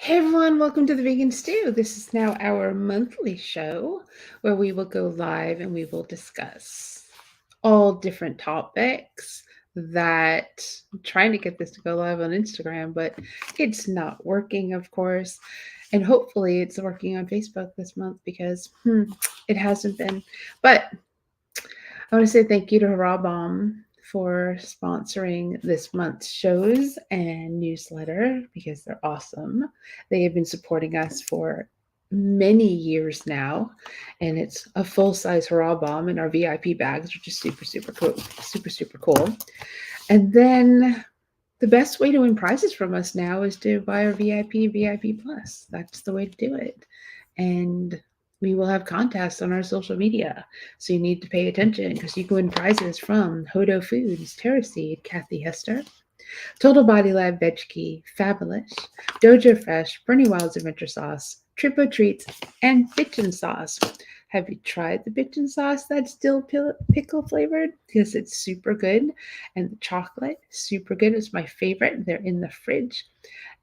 Hey everyone, welcome to the Vegan Stew. This is now our monthly show where we will go live and we will discuss all different topics that I'm trying to get this to go live on Instagram, but it's not working, of course. And hopefully it's working on Facebook this month because it hasn't been. But I want to say thank you to Hurrah Bomb for sponsoring this month's shows and newsletter because they're awesome. They have been supporting us for many years now, and it's a full-size Hurrah Bomb in our VIP bags, which is super cool, super cool. And then the best way to win prizes from us now is to buy our VIP Plus. That's the way to do it. And we will have contests on our social media. So you need to pay attention because you can win prizes from Hodo Foods, Terraseed, Kathy Hester, Total Body Lab Veg Key, Fabulous, Dojo Fresh, Bernie Wild's Adventure Sauce, Tripo Treats, and Bitchin' Sauce. Have you tried the bitchin' sauce that's still pickle flavored? Because it's super good. And the chocolate, super good. It's my favorite. They're in the fridge.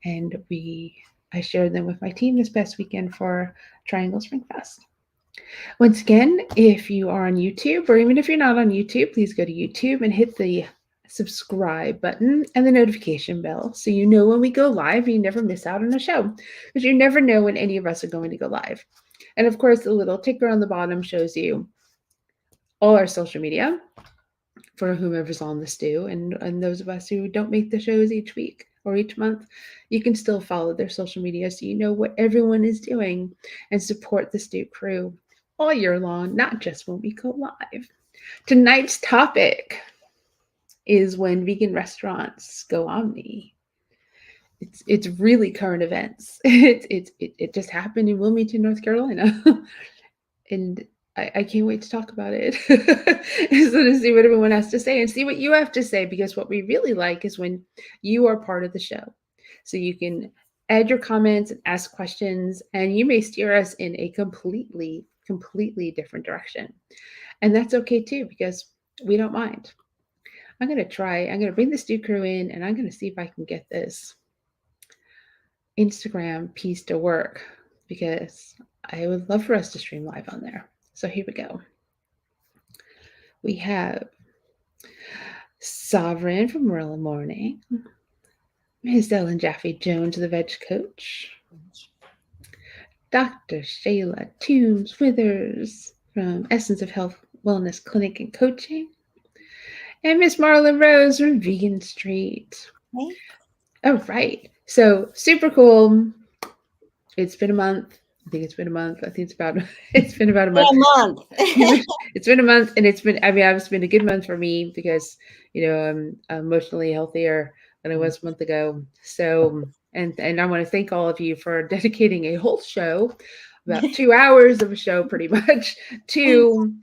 And I shared them with my team this past weekend for Triangle Spring Fest. Once again, if you are on YouTube, or even if you're not on YouTube, please go to YouTube and hit the subscribe button and the notification bell so you know when we go live. You never miss out on a show because you never know when any of us are going to go live. And of course, the little ticker on the bottom shows you all our social media for whomever's on the stew, and those of us who don't make the shows each week or each month, you can still follow their social media so you know what everyone is doing and support the stew crew all year long, not just when we go live. Tonight's topic is when vegan restaurants go Omni. It's really current events. It just happened in Wilmington, North Carolina, and I can't wait to talk about it. So to see what everyone has to say and see what you have to say, because what we really like is when you are part of the show. So you can add your comments and ask questions, and you may steer us in a completely different direction. And that's okay too, because we don't mind. I'm going to bring the stew crew in, and I'm going to see if I can get this Instagram piece to work, because I would love for us to stream live on there. So here we go. We have Sovereign from Marilla Morning, Ms. Ellen Jaffe Jones, the Veg Coach, Dr. Shayla Toombs Withers from Essence of Health Wellness Clinic and Coaching, and Miss Marlon Rose from Vegan Street. Hey. All right. So super cool. It's been a month. I think it's been a month. I think it's been about a month. It's been a month, and it's been a good month for me because, I'm emotionally healthier than I was a month ago. So, and I want to thank all of you for dedicating a whole show, about 2 hours of a show pretty much, to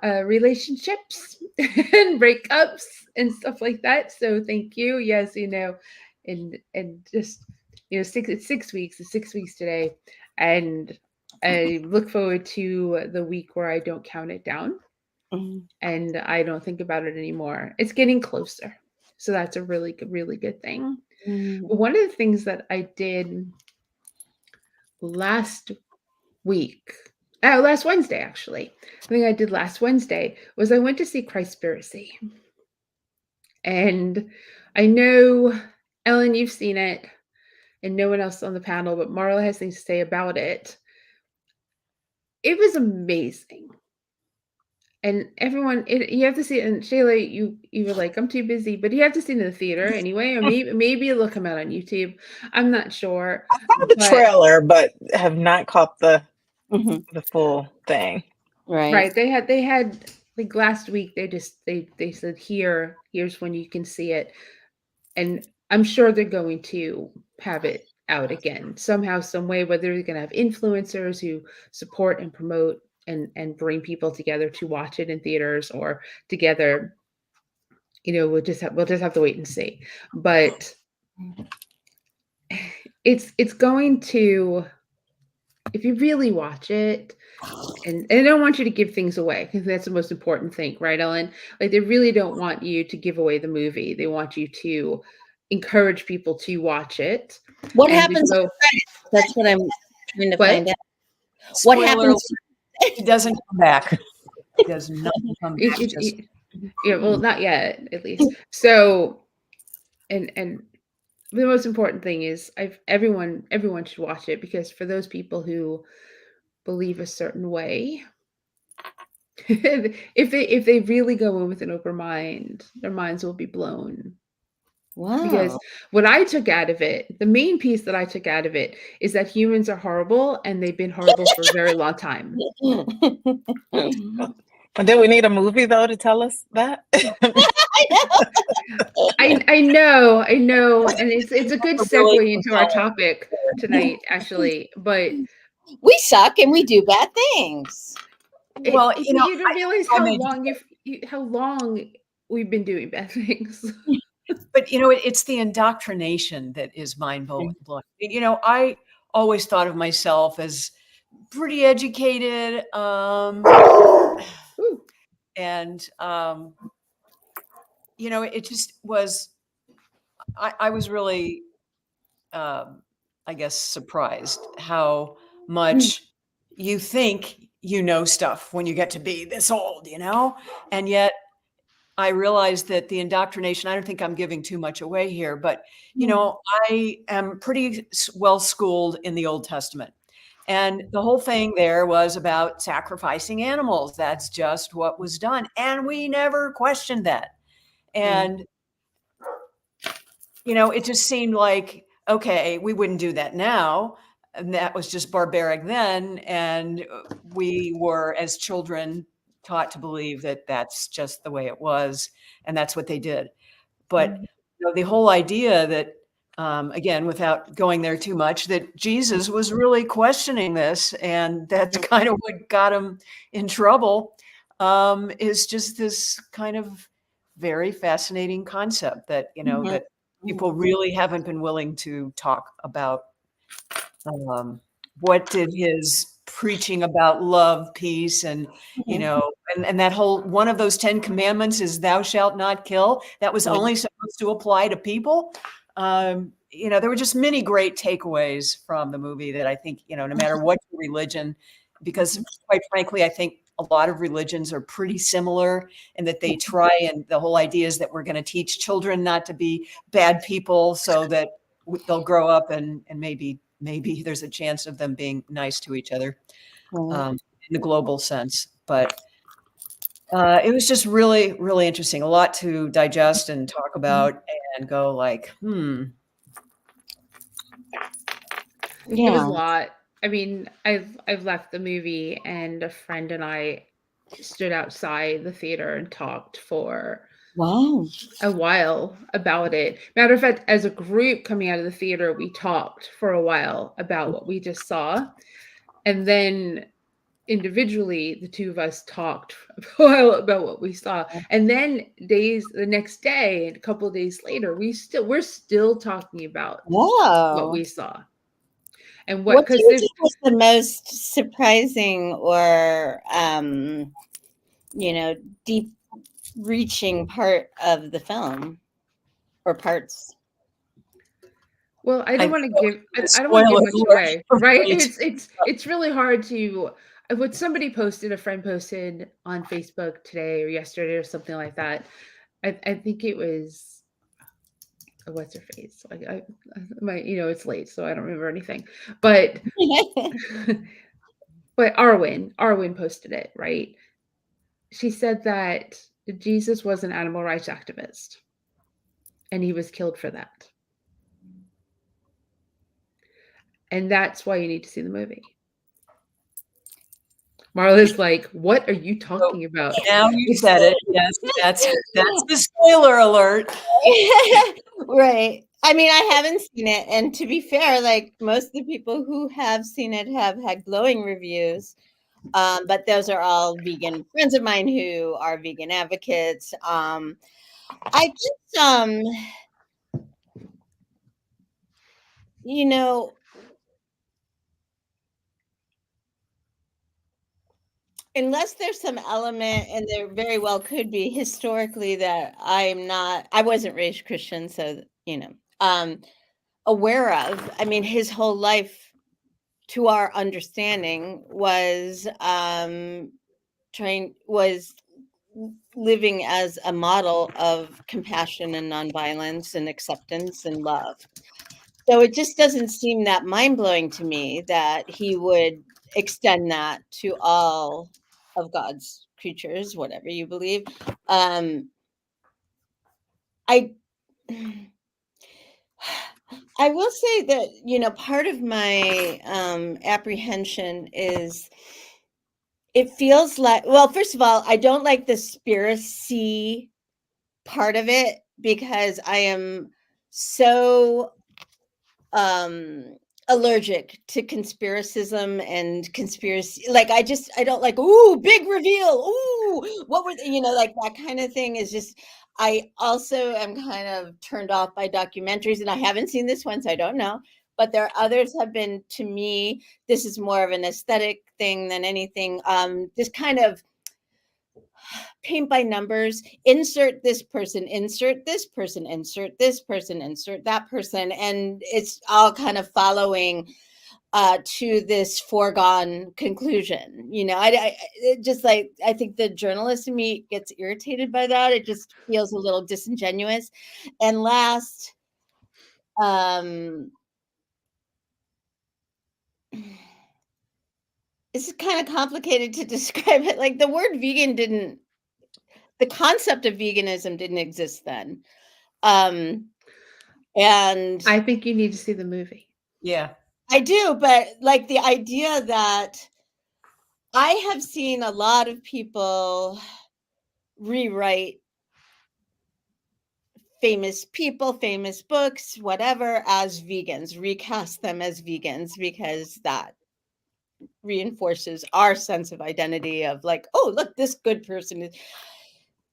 relationships and breakups and stuff like that. So thank you. Yes, and just, it's 6 weeks. It's 6 weeks today. And I look forward to the week where I don't count it down and I don't think about it anymore. It's getting closer. So that's a really good thing. But one of the things that I did last Wednesday, actually, the thing I did last Wednesday was I went to see Christspiracy. And I know, Ellen, you've seen it, and no one else on the panel, but Marla has things to say about it. It was amazing. And everyone, you have to see it. And Shayla, you were like, I'm too busy, but you have to see it in the theater anyway. Or maybe it'll come out on YouTube. I'm not sure. I saw the trailer, but have not caught the full thing. Right. They had like last week. They said here's when you can see it, and I'm sure they're going to have it out again somehow, some way. Whether they're going to have influencers who support and promote and bring people together to watch it in theaters or together, we'll just have to wait and see. But it's going to, if you really watch it, and I don't want you to give things away because that's the most important thing, right, Ellen? Like, they really don't want you to give away the movie. They want you to encourage people to watch it. What happens? That's what I'm trying to find What? out. What Spoiler alert, happens? he doesn't come back. He does not come back. It, Just yeah, well, not yet, at least. So, and the most important thing is, everyone should watch it, because for those people who believe a certain way, if they really go in with an open mind, their minds will be blown. Because Wow. what I took out of it, the main piece that I took out of it, is that humans are horrible, and they've been horrible for a very long time. And do we need a movie though to tell us that? I know, and it's a good really segue into our topic tonight, actually. But We suck and we do bad things. well, you don't realize I how made- long how long we've been doing bad things. but it's the indoctrination that is mind blowing. I always thought of myself as pretty educated, Ooh. and it just was. I was really, I guess, surprised how much you think you know stuff when you get to be this old, and yet I realized that the indoctrination, I don't think I'm giving too much away here, but, I am pretty well schooled in the Old Testament. And the whole thing there was about sacrificing animals. That's just what was done. And we never questioned that. And, it just seemed like, okay, we wouldn't do that now. And that was just barbaric then. And we were, as children, taught to believe that that's just the way it was. And that's what they did. But the whole idea that, again, without going there too much, that Jesus was really questioning this, and that's kind of what got him in trouble, is just this kind of very fascinating concept that, that people really haven't been willing to talk about. What did his preaching about love, peace, and and that whole one of those 10 commandments is thou shalt not kill. That was only supposed to apply to people. There were just many great takeaways from the movie that I think, no matter what your religion, because quite frankly, I think a lot of religions are pretty similar, and that they try, and the whole idea is that we're going to teach children not to be bad people so that they'll grow up and maybe there's a chance of them being nice to each other, in the global sense. But it was just really, really interesting. A lot to digest and talk about and go like, It was a lot. I mean, I've left the movie, and a friend and I stood outside the theater and talked for a while about it. Matter of fact, as a group coming out of the theater, we talked for a while about what we just saw. And then individually, the two of us talked for a while about what we saw. And then the next day, and a couple of days later, we're still talking about what we saw. And what do you think was the most surprising or deep reaching part of the film, or parts? Well, I don't want to give much away, right? It's really hard to. What somebody posted, a friend posted on Facebook today or yesterday or something like that. I think it was, what's her face? It's late, so I don't remember anything. But but Arwen posted it, right? She said that Jesus was an animal rights activist, and he was killed for that. And that's why you need to see the movie. Marla's like, what are you talking about? Now you said it. Yes, that's the spoiler alert. Right. I mean, I haven't seen it, and to be fair, like most of the people who have seen it have had glowing reviews. But those are all vegan friends of mine who are vegan advocates. I just, unless there's some element, and there very well could be historically, that I wasn't raised Christian, so, aware of. I mean, his whole life to our understanding, was living as a model of compassion and nonviolence and acceptance and love. So it just doesn't seem that mind-blowing to me that he would extend that to all of God's creatures, whatever you believe. I I will say that, you know, part of my apprehension is it feels like, well, first of all, I don't like the spiracy part of it because I am so allergic to conspiracism and conspiracy. Like I don't like, ooh, big reveal, ooh, what were they, you know, like that kind of thing is just. I also am kind of turned off by documentaries, and I haven't seen this one, so I don't know, but there are others have been. To me, this is more of an aesthetic thing than anything. Just kind of paint by numbers, insert this person, insert this person, insert this person, insert that person, and it's all kind of following to this foregone conclusion. You know, it just like, I think the journalist in me gets irritated by that. It just feels a little disingenuous. And last, it's kind of complicated to describe it. Like the word vegan the concept of veganism didn't exist then. And I think you need to see the movie. Yeah. I do, but like the idea that I have seen a lot of people rewrite famous people, famous books, whatever, as vegans, recast them as vegans, because that reinforces our sense of identity of like, oh, look, this good person is.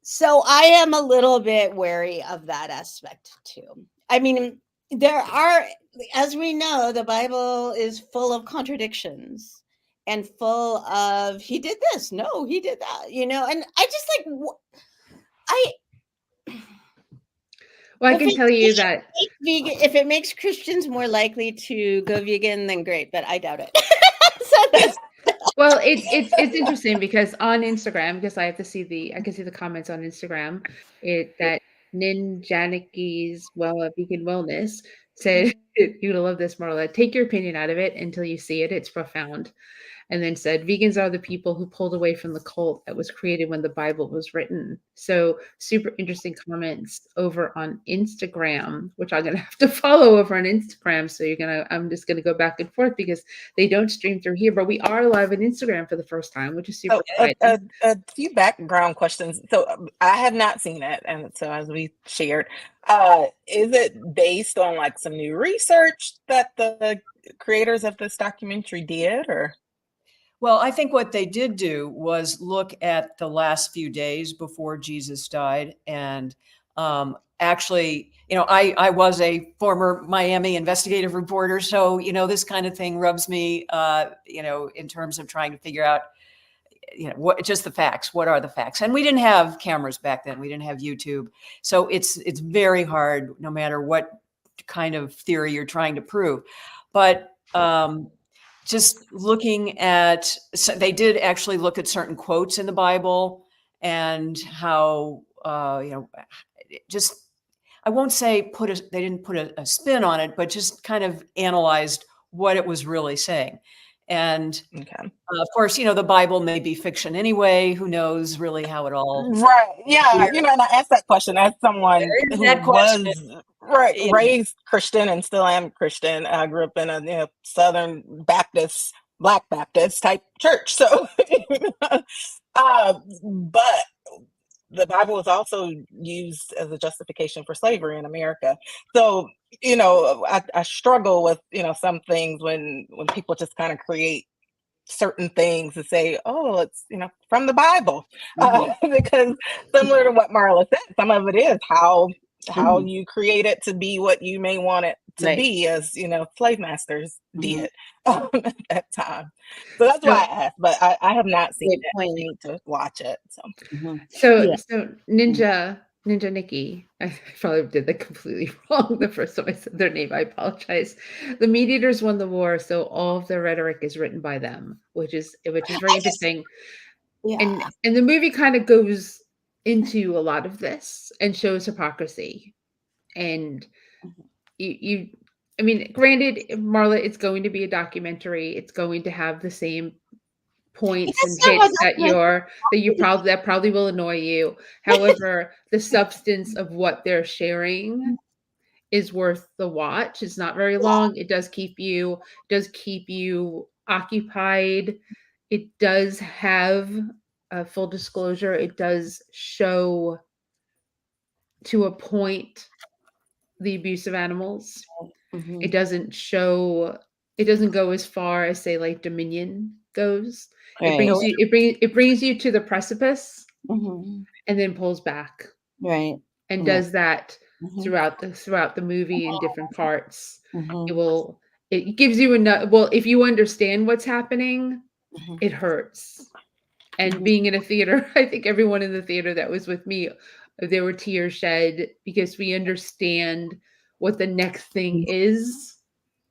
So I am a little bit wary of that aspect too. I mean, there are, as we know, the Bible is full of contradictions and full of, he did this, no, he did that, you know, and I just like, Well, I can tell you that vegan, if it makes Christians more likely to go vegan, then great, but I doubt it. So that's, well, it's interesting because on Instagram, because I can see the comments on Instagram, that Ninjaniki's vegan wellness said, "You're gonna love this, Marla. Take your opinion out of it until you see it. It's profound." And then said, "Vegans are the people who pulled away from the cult that was created when the Bible was written." So super interesting comments over on Instagram, which I'm gonna have to follow over on Instagram. So I'm just gonna go back and forth because they don't stream through here, but we are live on Instagram for the first time, which is super exciting. A few background questions. So I have not seen it, and so as we shared, is it based on like some new research that the creators of this documentary did, or? Well, I think what they did do was look at the last few days before Jesus died. And actually, you know, I was a former Miami investigative reporter. So, you know, this kind of thing rubs me, you know, in terms of trying to figure out, you know, what, just the facts. What are the facts? And we didn't have cameras back then. We didn't have YouTube. So it's very hard, no matter what kind of theory you're trying to prove. But just looking at, so they did actually look at certain quotes in the Bible and how, you know, just, I won't say they didn't put a spin on it, but just kind of analyzed what it was really saying. And Okay. of course, you know, the Bible may be fiction anyway. Who knows really how it all. Right. Yeah. You know, and I asked that question as someone who That question. was Yeah. raised Christian and still am Christian. I grew up in a Southern Baptist, Black Baptist type church. So, but the Bible was also used as a justification for slavery in America. So, you know, I struggle with, you know, some things when people just kind of create certain things to say, oh, it's, you know, from the Bible. Because similar to what Marla said, some of it is how you create it to be what you may want it to be, as, you know, slave masters did at that time. So that's why I asked, but I have not seen it. I need to watch it. So So Ninja, Ninja Nikki. I probably did that completely wrong the first time I said their name. I apologize. The Meat Eaters won the war, so all of their rhetoric is written by them, which is very I just, interesting. yeah. And the movie kind of goes into a lot of this and shows hypocrisy. And you I mean, granted, Marla, it's going to be a documentary. It's going to have the same points and That's not what hits that that probably will annoy you. However, the substance of what they're sharing is worth the watch. It's not very long. It does keep you occupied. It does have a full disclosure. It does show to a point the abuse of animals. Mhm. It doesn't go as far as say like Dominion goes. Right. It brings you to the precipice Mhm. and then pulls back Right. and Yeah. does that Mhm. throughout the movie in different parts. Mhm. It gives you enough, well, if you understand what's happening, Mhm. it hurts. And Mhm. being in a theater, I think everyone in the theater that was with me, there were tears shed because we understand what the next thing is.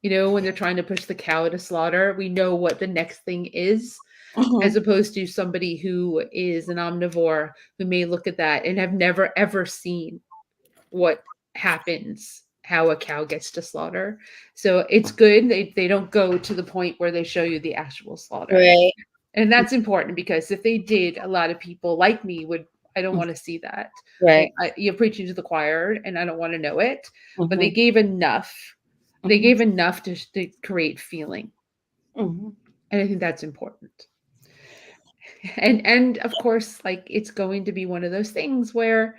You know, when they're trying to push the cow to slaughter, we know what the next thing is, as Mhm. opposed to somebody who is an omnivore who may look at that and have never ever seen what happens, how a cow gets to slaughter. So it's good. They don't go to the point where they show you the actual slaughter. Right. And that's important because if they did, a lot of people like me would, I don't want to see that. Right. You're preaching to the choir and I don't want to know it. But they Mhm. gave enough. They Mhm. gave enough to create feeling. Mhm. And I think that's important. And of course, like it's going to be one of those things where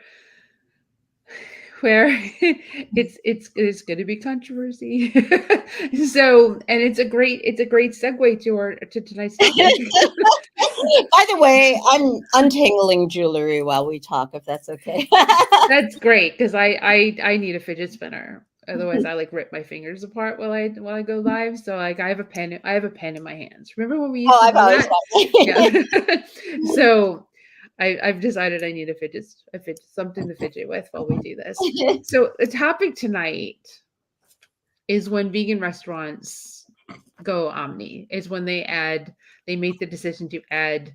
it's going to be controversy. So, and it's a great segue to tonight's topic. By the way, I'm untangling jewelry while we talk, if that's okay. That's great because I need a fidget spinner. Otherwise, I like rip my fingers apart while I go live. So like I have a pen in my hands. Remember when we used Oh, to I've do always that? had Yeah. So I've decided I need a fidget something to fidget with while we do this. that. So the topic tonight is when vegan restaurants go omni. Is when they make the decision to add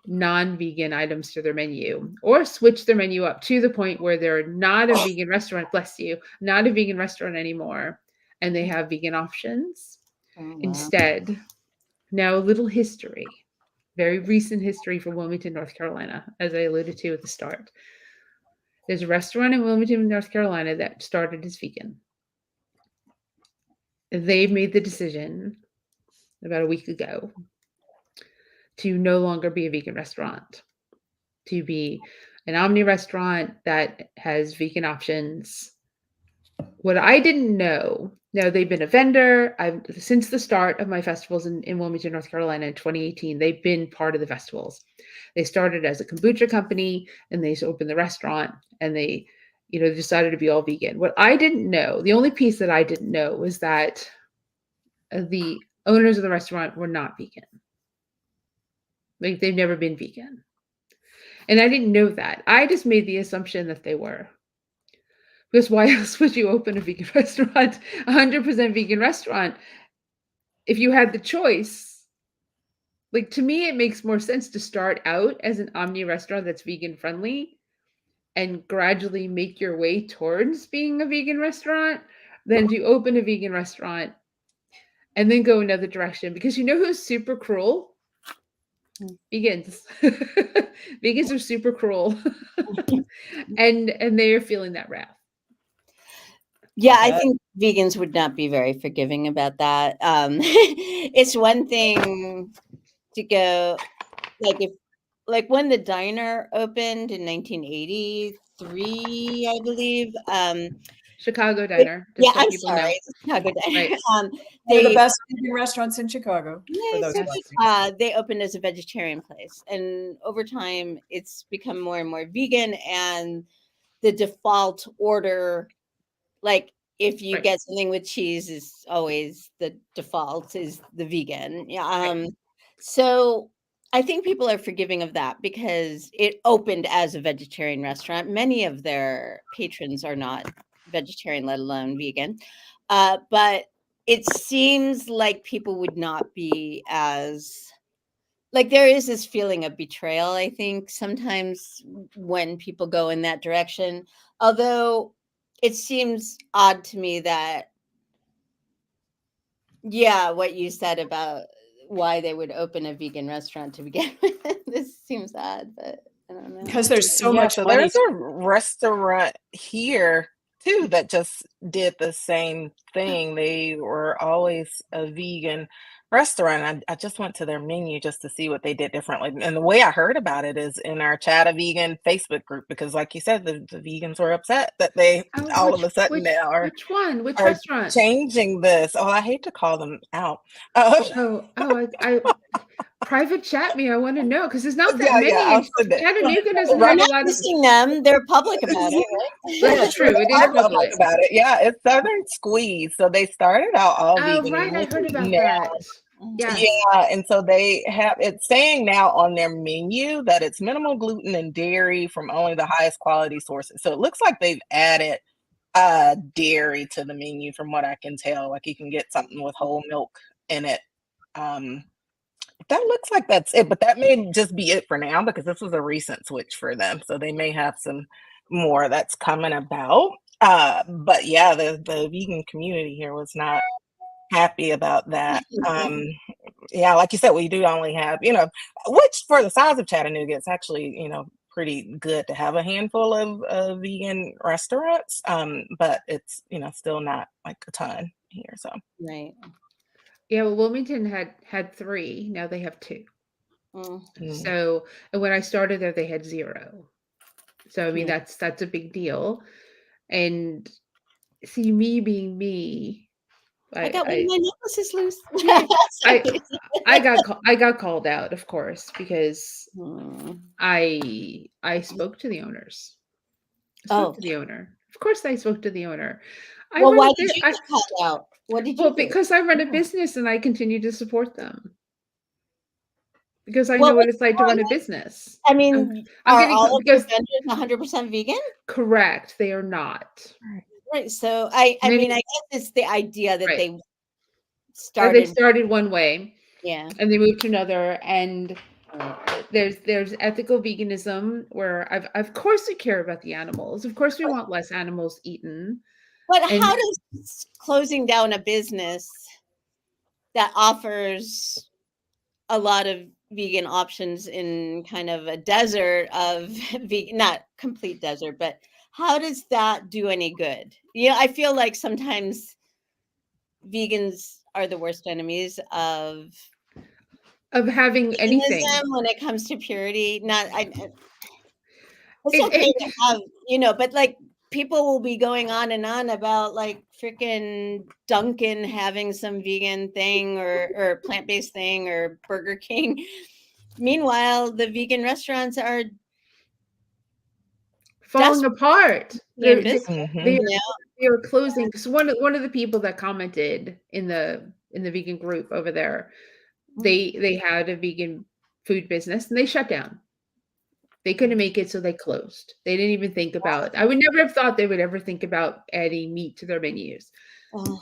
non-vegan items to their menu or switch their menu up to the point where they're not a vegan restaurant, bless you, not a vegan restaurant anymore, and they have vegan options Oh, wow. instead. Now, a little history, very recent history from Wilmington, North Carolina, as I alluded to at the start. There's a restaurant in Wilmington, North Carolina that started as vegan. They've made the decision about a week ago to no longer be a vegan restaurant, to be an omni restaurant that has vegan options. What I didn't know, now they've been a vendor. I've since the start of my festivals in Wilmington, North Carolina in 2018, they've been part of the festivals. They started as a kombucha company and they opened the restaurant and they, decided to be all vegan. What I didn't know, the only piece that I didn't know was that the owners of the restaurant were not vegan. Like they've never been vegan. And I didn't know that. I just made the assumption that they were. Because why else would you open a vegan restaurant, 100% vegan restaurant, if you had the choice? Like to me, it makes more sense to start out as an omni restaurant that's vegan friendly and gradually make your way towards being a vegan restaurant than to open a vegan restaurant and then go another direction. Because you know who's super cruel? Vegans. Vegans are super cruel. And they are feeling that wrath. Yeah, I think vegans would not be very forgiving about that. It's one thing to go like when the diner opened in 1983, I believe. Chicago Diner, Yeah, just so I'm people know. sorry, the Chicago diner. Right. One of the They best vegan restaurants in Chicago, for those Yes. listening. they opened as a vegetarian place, and over time, it's become more and more vegan. And the default order, like if you Right. get something with cheese, is always the default is the vegan. Yeah. Right. So I think people are forgiving of that because it opened as a vegetarian restaurant. Many of their patrons are not vegetarian, let alone vegan. But it seems like people would not be as like there is this feeling of betrayal, I think, sometimes when people go in that direction. Although it seems odd to me that, yeah, what you said about why they would open a vegan restaurant to begin with. This seems odd, but I don't know. Because there's so Yeah, much so money. there's a restaurant here too that just did the same thing. They were always a vegan restaurant. I just went to their menu just to see what they did differently. And the way I heard about it is in our Chat a Vegan Facebook group, because like you said, the vegans were upset that they Oh, all of a sudden now which one? Which are restaurant? changing this. Oh, I hate to call them out. I private chat me. I want to know because there's not that Yeah, many. I'll And send it. Chattanooga doesn't We're have a not lot of. missing them. They're public about it, right? That's true. It is Are public public. about it. Yeah, it's Southern Squeeze. So they started out all Oh, vegan. right. I And heard about now, that. Yes. yeah, and so they have it's saying now on their menu that it's minimal gluten and dairy from only the highest quality sources. So it looks like they've added dairy to the menu from what I can tell. Like you can get something with whole milk in it. That looks like that's it, but that may just be it for now because this was a recent switch for them. So they may have some more that's coming about. But yeah, the vegan community here was not happy about that. Yeah, like you said, we do only have, which for the size of Chattanooga, it's actually, pretty good to have a handful of vegan restaurants. But it's, still not like a ton here. So Right. Yeah, well, Wilmington had 3. Now they have 2. So, and when I started there, they had 0. So, I mean, that's a big deal. And see, me being me, I got one of my necklaces loose. I got called out, of course, because I spoke to the owners. I spoke to the owner. Of course, I spoke to the owner. Well, why did you get called out? What did you do? Because I run a business and I continue to support them. Because I know what it's like to run a business. I mean, I'm are getting all of because your vendors 100% vegan? Correct, they are not. Right. So I mean, I guess it's the idea that they started one way, yeah, and they moved to another. And there's ethical veganism where of course we care about the animals. Of course we want less animals eaten. But how does closing down a business that offers a lot of vegan options in kind of a desert of vegan, not complete desert, but how does that do any good? I feel like sometimes vegans are the worst enemies of having anything when it comes to purity. It's okay to have, but like people will be going on and on about like freaking Dunkin' having some vegan thing or plant-based thing or Burger King. Meanwhile, the vegan restaurants are falling apart. They are closing. Because one of the people that commented in the vegan group over there, they had a vegan food business and they shut down. They couldn't make it, so they closed. They didn't even think about. I would never have thought they would ever think about adding meat to their menus.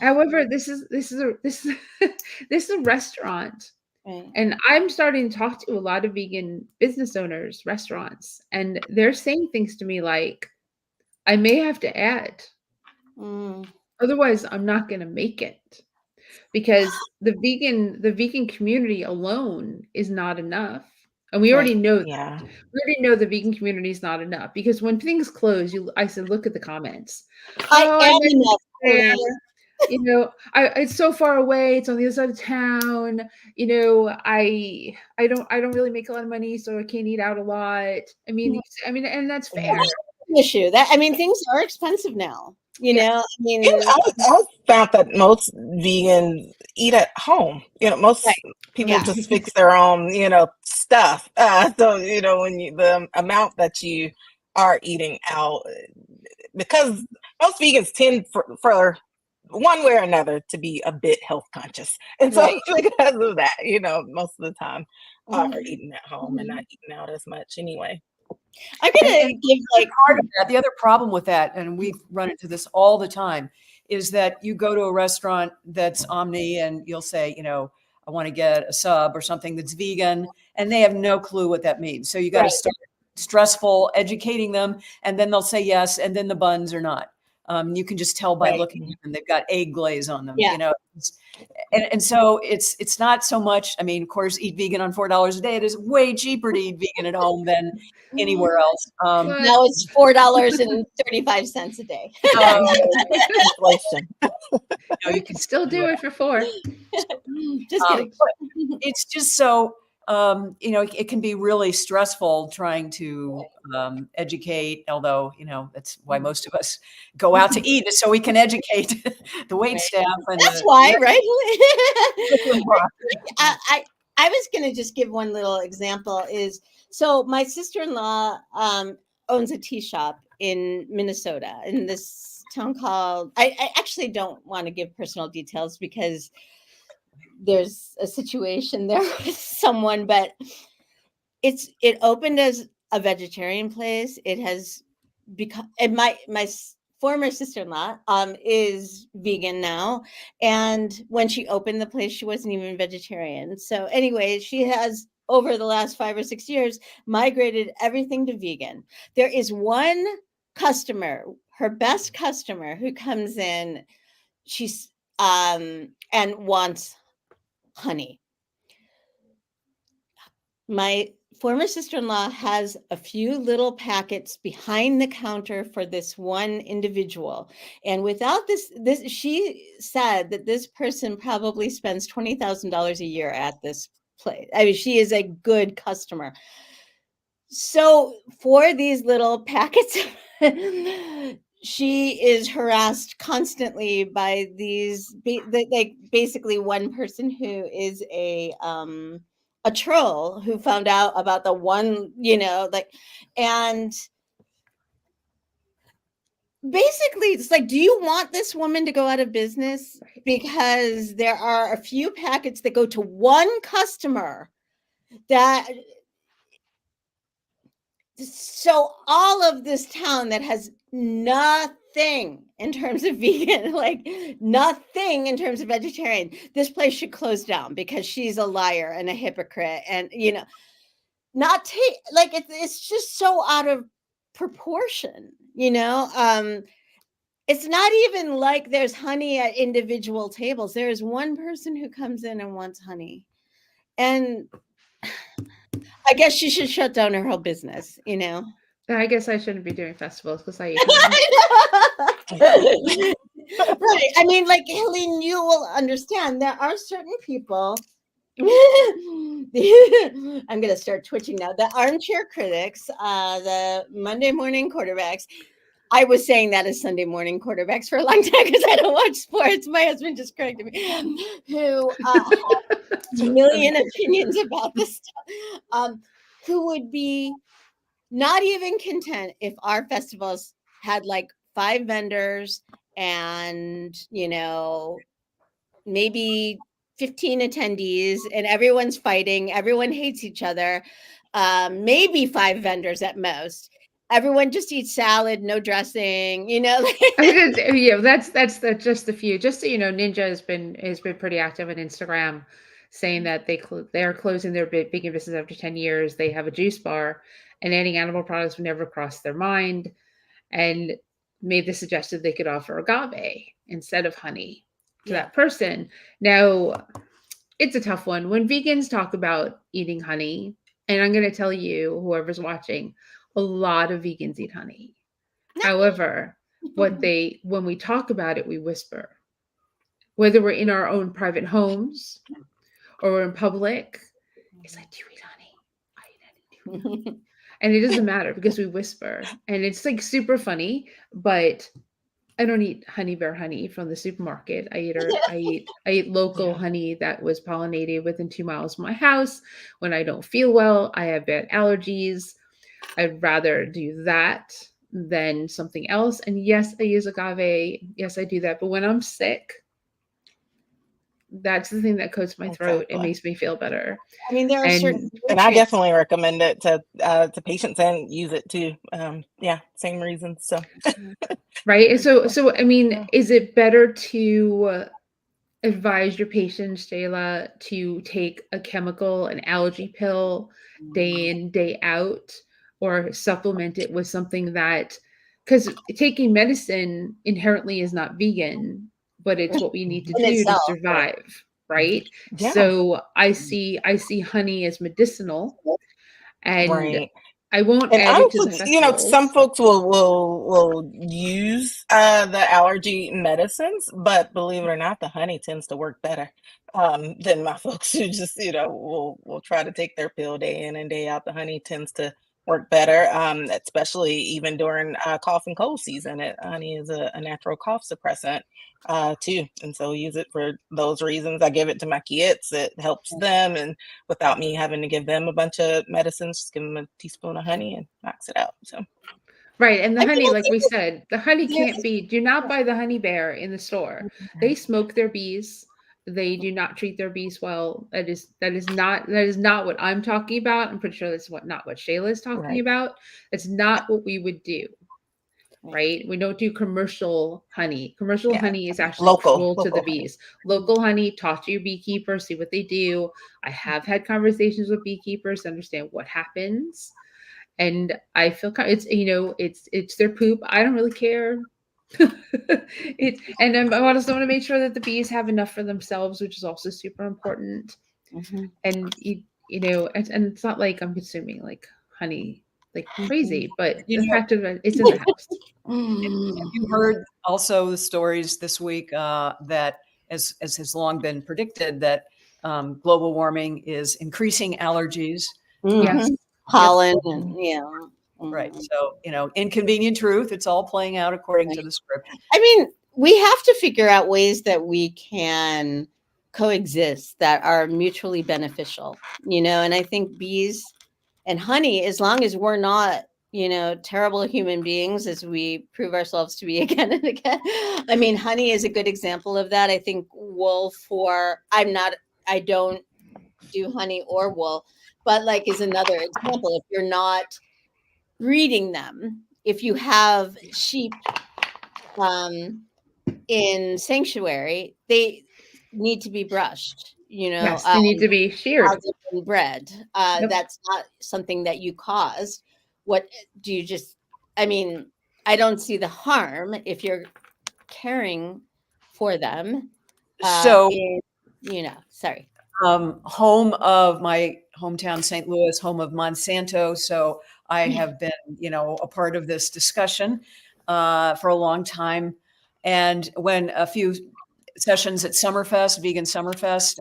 However, this is a restaurant. Right. And I'm starting to talk to a lot of vegan business owners, restaurants, and they're saying things to me like, I may have to add. Otherwise, I'm not going to make it. Because the vegan community alone is not enough. And we already know that. We already know the vegan community is not enough. Because when things close, I said, look at the comments. It's so far away. It's on the other side of town. I don't really make a lot of money, so I can't eat out a lot. I mean, and that's fair. Issue things are expensive now. I mean, I found that most vegans eat at home. Most people just fix their own, stuff. So when the amount that you are eating out, because most vegans tend for one way or another to be a bit health conscious. And so Right. because of that, most of the time are Mhm. eating at home and not eating out as much anyway. I'm And, gonna and give like part of that, the other problem with that, and we've run into this all the time, is that you go to a restaurant that's Omni and you'll say, I want to get a sub or something that's vegan, and they have no clue what that means. So you got to right. start stressful educating them, and then they'll say yes, and then the buns are not. You can just tell by Right. looking at them; they've got egg glaze on them. Yeah. And so it's not so much. I mean, of course, eat vegan on $4 a day. It is way cheaper to eat vegan at home than anywhere else. But Now it's $4.35 a day. Um, Inflation. you you can still do it for 4. Just kidding. but it's just so it can be really stressful trying to educate. Although that's why most of us go out to eat, is so we can educate the wait staff. And That's why, right? right? I was going to just give one little example. So my sister-in-law owns a tea shop in Minnesota, in this town called. I actually don't want to give personal details because there's a situation there with someone, but it opened as a vegetarian place. It has become, and my former sister-in-law is vegan now, and when she opened the place she wasn't even vegetarian. So anyway, she has over the last 5 or 6 years migrated everything to vegan. There is one customer, her best customer, who comes in, she's and wants honey. My former sister-in-law has a few little packets behind the counter for this one individual. And without this, she said that this person probably spends $20,000 a year at this place. I mean, she is a good customer. So for these little packets, she is harassed constantly by these, like basically one person who is a troll who found out about the one, and basically it's like, do you want this woman to go out of business? Because there are a few packets that go to one customer that, so all of this town that has nothing in terms of vegan, like nothing in terms of vegetarian, this place should close down because she's a liar and a hypocrite, and not take, like it's just so out of proportion. It's not even like there's honey at individual tables. There is one person who comes in and wants honey, and I guess she should shut down her whole business. I guess I shouldn't be doing festivals because I eat Right. I mean, like, Helene, you will understand there are certain people. I'm going to start twitching now. The armchair critics, the Monday morning quarterbacks. I was saying that as Sunday morning quarterbacks for a long time because I don't watch sports. My husband just corrected me. Who have a million opinions about this stuff. Who would be not even content if our festivals had like 5 vendors and maybe 15 attendees, and everyone's fighting, everyone hates each other, maybe 5 vendors at most, everyone just eats salad, no dressing. that's just a few. Just so you know, Ninja has been pretty active on Instagram, saying that they're closing their vegan business after 10 years. They have a juice bar, and adding animal products would never cross their mind, and made the suggestion they could offer agave instead of honey to that person. Now, it's a tough one when vegans talk about eating honey, and I'm going to tell you, whoever's watching, a lot of vegans eat honey. However, when we talk about it, we whisper. Whether we're in our own private homes or we're in public, it's like, do you eat honey? I eat honey. And it doesn't matter because we whisper. And it's like super funny, but I don't eat honey bear honey from the supermarket. I eat local honey that was pollinated within 2 miles of my house. When I don't feel well, I have bad allergies, I'd rather do that than something else. And yes, I use agave. Yes, I do that. But when I'm sick, that's the thing that coats my throat. It Exactly. makes me feel better. I mean, there are certain And I nutrients. definitely recommend it to patients and use it too. Yeah, same reasons. So Right. And so I mean, yeah. is it better to advise your patients, Jayla, to take a chemical, an allergy pill day in, day out, or supplement it with something that, because taking medicine inherently is not vegan, but it's what we need to In do to itself, right? survive, right? Yeah, So I see honey as medicinal, and right. I won't And add it to the honestly, some festivals. folks will use the allergy medicines, but believe it or not, the honey tends to work better than my folks who just will try to take their pill day in and day out. The honey tends to work better, especially even during cough and cold season. Honey is a natural cough suppressant too, and so we use it for those reasons. I give it to my kids; it helps them, and without me having to give them a bunch of medicines, just give them a teaspoon of honey and knocks it out. So Right, and the I mean, honey, I like think we said, the honey can't there's be. Do not buy the honey bear in the store. They smoke their bees. They do not treat their bees well. That is not what I'm talking about. I'm pretty sure that's not what Shayla is talking right, about. It's not what we would do, right. right? We don't do commercial honey. Commercial yeah, honey is actually local cruel to the honey. bees. Local honey, talk to your beekeeper, see what they do. I have had conversations with beekeepers to understand what happens, and I feel it's their poop. I don't really care. I also want to make sure that the bees have enough for themselves, which is also super important. Mhm, And and it's not like I'm consuming like honey like mhm. crazy, but You the know, fact of it, it's in the house. have you heard also the stories this week that, as has long been predicted, that global warming is increasing allergies? Yes. Mhm. Yep. Pollen and Mhm. yeah. Right. Mhm. So, inconvenient truth. It's all playing out according to Right. the script. I mean, we have to figure out ways that we can coexist that are mutually beneficial, and I think bees and honey, as long as we're not, terrible human beings as we prove ourselves to be again and again. I mean, honey is a good example of that. I think wool I don't do honey or wool, but like is another example. If you're not breeding them, if you have sheep, um, in sanctuary, they need to be brushed, Yes, they need to be how sheared. they've been bred. Yep. That's not something that you caused. What do you just, I mean, I don't see the harm if you're caring for them. So, In, sorry. home of my hometown, St. Louis, home of Monsanto. So I have been, a part of this discussion for a long time. And when a few sessions at Summerfest, Vegan Summerfest,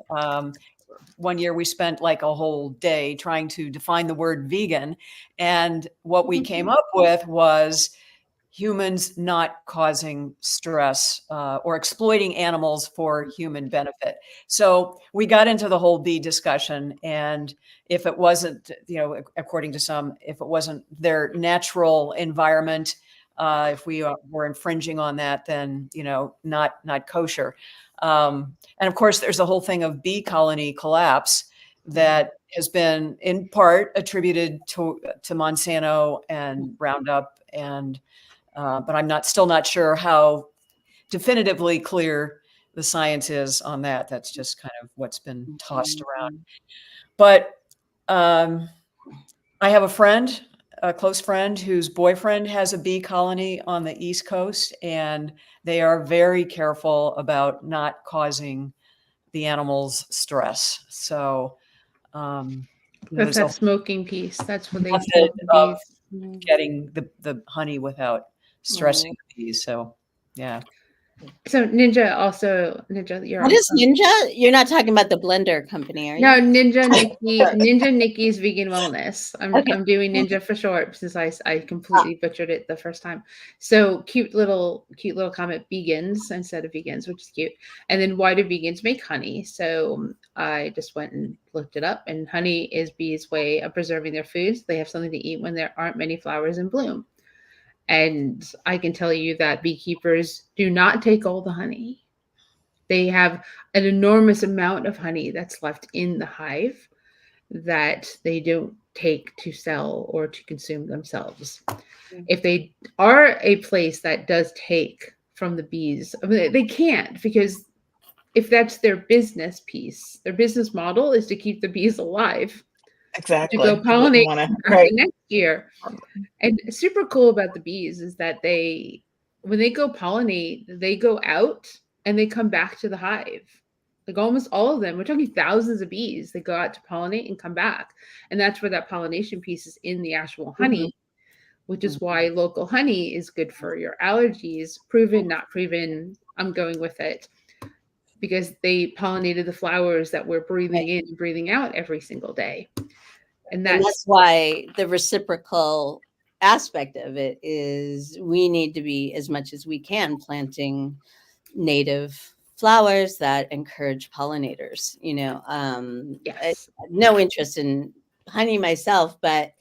one year we spent like a whole day trying to define the word vegan. And what we came up with was humans not causing stress or exploiting animals for human benefit. So we got into the whole bee discussion. And if it wasn't, according to some, if it wasn't their natural environment, if we were infringing on that, then, not kosher. And of course, there's the whole thing of bee colony collapse that has been in part attributed to Monsanto and Roundup, and but I'm still not sure how definitively clear the science is on that. That's just kind of what's been tossed around. But um, I have a close friend, whose boyfriend has a bee colony on the East Coast, and they are very careful about not causing the animals stress. So, That's there's a that smoking piece. That's what they method smoke the of bees. getting the honey without stressing the bees. So, yeah. So Ninja, you're What is awesome. Ninja? You're not talking about the blender company, are No, you? Ninja Nikki's Vegan Wellness. I'm Okay. I'm doing Ninja for short since I Ah, completely butchered it the first time. So cute little comment, vegans instead of vegans, which is cute. And then why do vegans make honey? So I just went and looked it up, and honey is bees' way of preserving their foods. They have something to eat when there aren't many flowers in bloom. And I can tell you that beekeepers do not take all the honey. They have an enormous amount of honey that's left in the hive that they don't take to sell or to consume themselves. If they are a place that does take from the bees, I mean, they can't, because if that's their business piece, their business model is to keep the bees alive, to go Exactly. pollinate Wanna, the right. next year. And super cool about the bees is that when they go pollinate, they go out and they come back to the hive. Like almost all of them, we're talking thousands of bees, they go out to pollinate and come back. And that's where that pollination piece is in the actual honey, which is why local honey is good for your allergies. Proven, not proven, I'm going with it. Because they pollinated the flowers that we're breathing in and breathing out every single day. And that's why the reciprocal aspect of it is we need to be, as much as we can, planting native flowers that encourage pollinators. yes. No interest in honey myself, but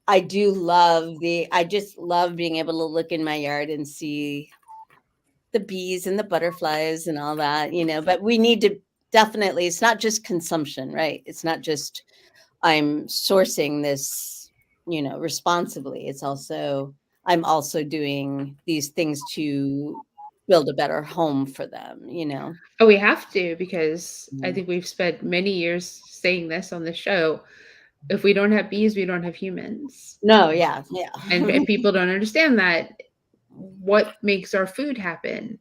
I do love I just love being able to look in my yard and see the bees and the butterflies and all that, but we need to definitely, it's not just consumption, right? It's not just I'm sourcing this, responsibly. It's also, I'm also doing these things to build a better home for them, Oh, we have to, because I think we've spent many years saying this on the show. If we don't have bees, we don't have humans. No, yeah. And people don't understand that. What makes our food happen?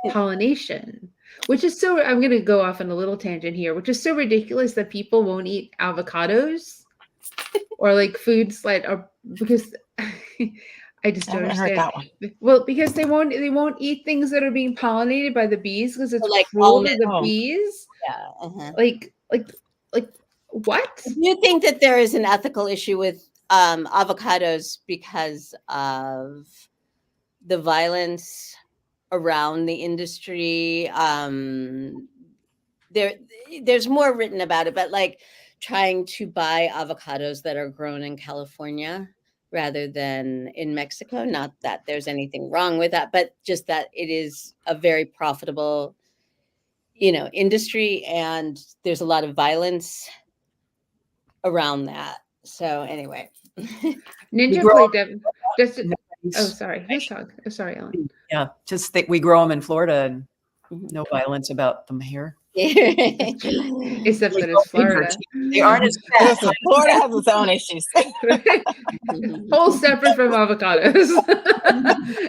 Pollination. Which is so, I'm going to go off on a little tangent here, which is so ridiculous that people won't eat avocados or like foods that are, because I just don't understand. That one. Well, because they won't eat things that are being pollinated by the bees, because it's like cruel to the bees. Yeah. Like what? Do you think that there is an ethical issue with avocados because of the violence around the industry? There's more written about it, but like trying to buy avocados that are grown in California rather than in Mexico. Not that there's anything wrong with that, but just that it is a very profitable, industry, and there's a lot of violence around that. So anyway. Ninja played devil. Sorry. Who's talking? Oh, sorry, Ellen. Yeah, just think we grow them in Florida and no violence about them here. Except that it's Florida. They aren't as fat. Florida has its own issues. Whole separate from avocados.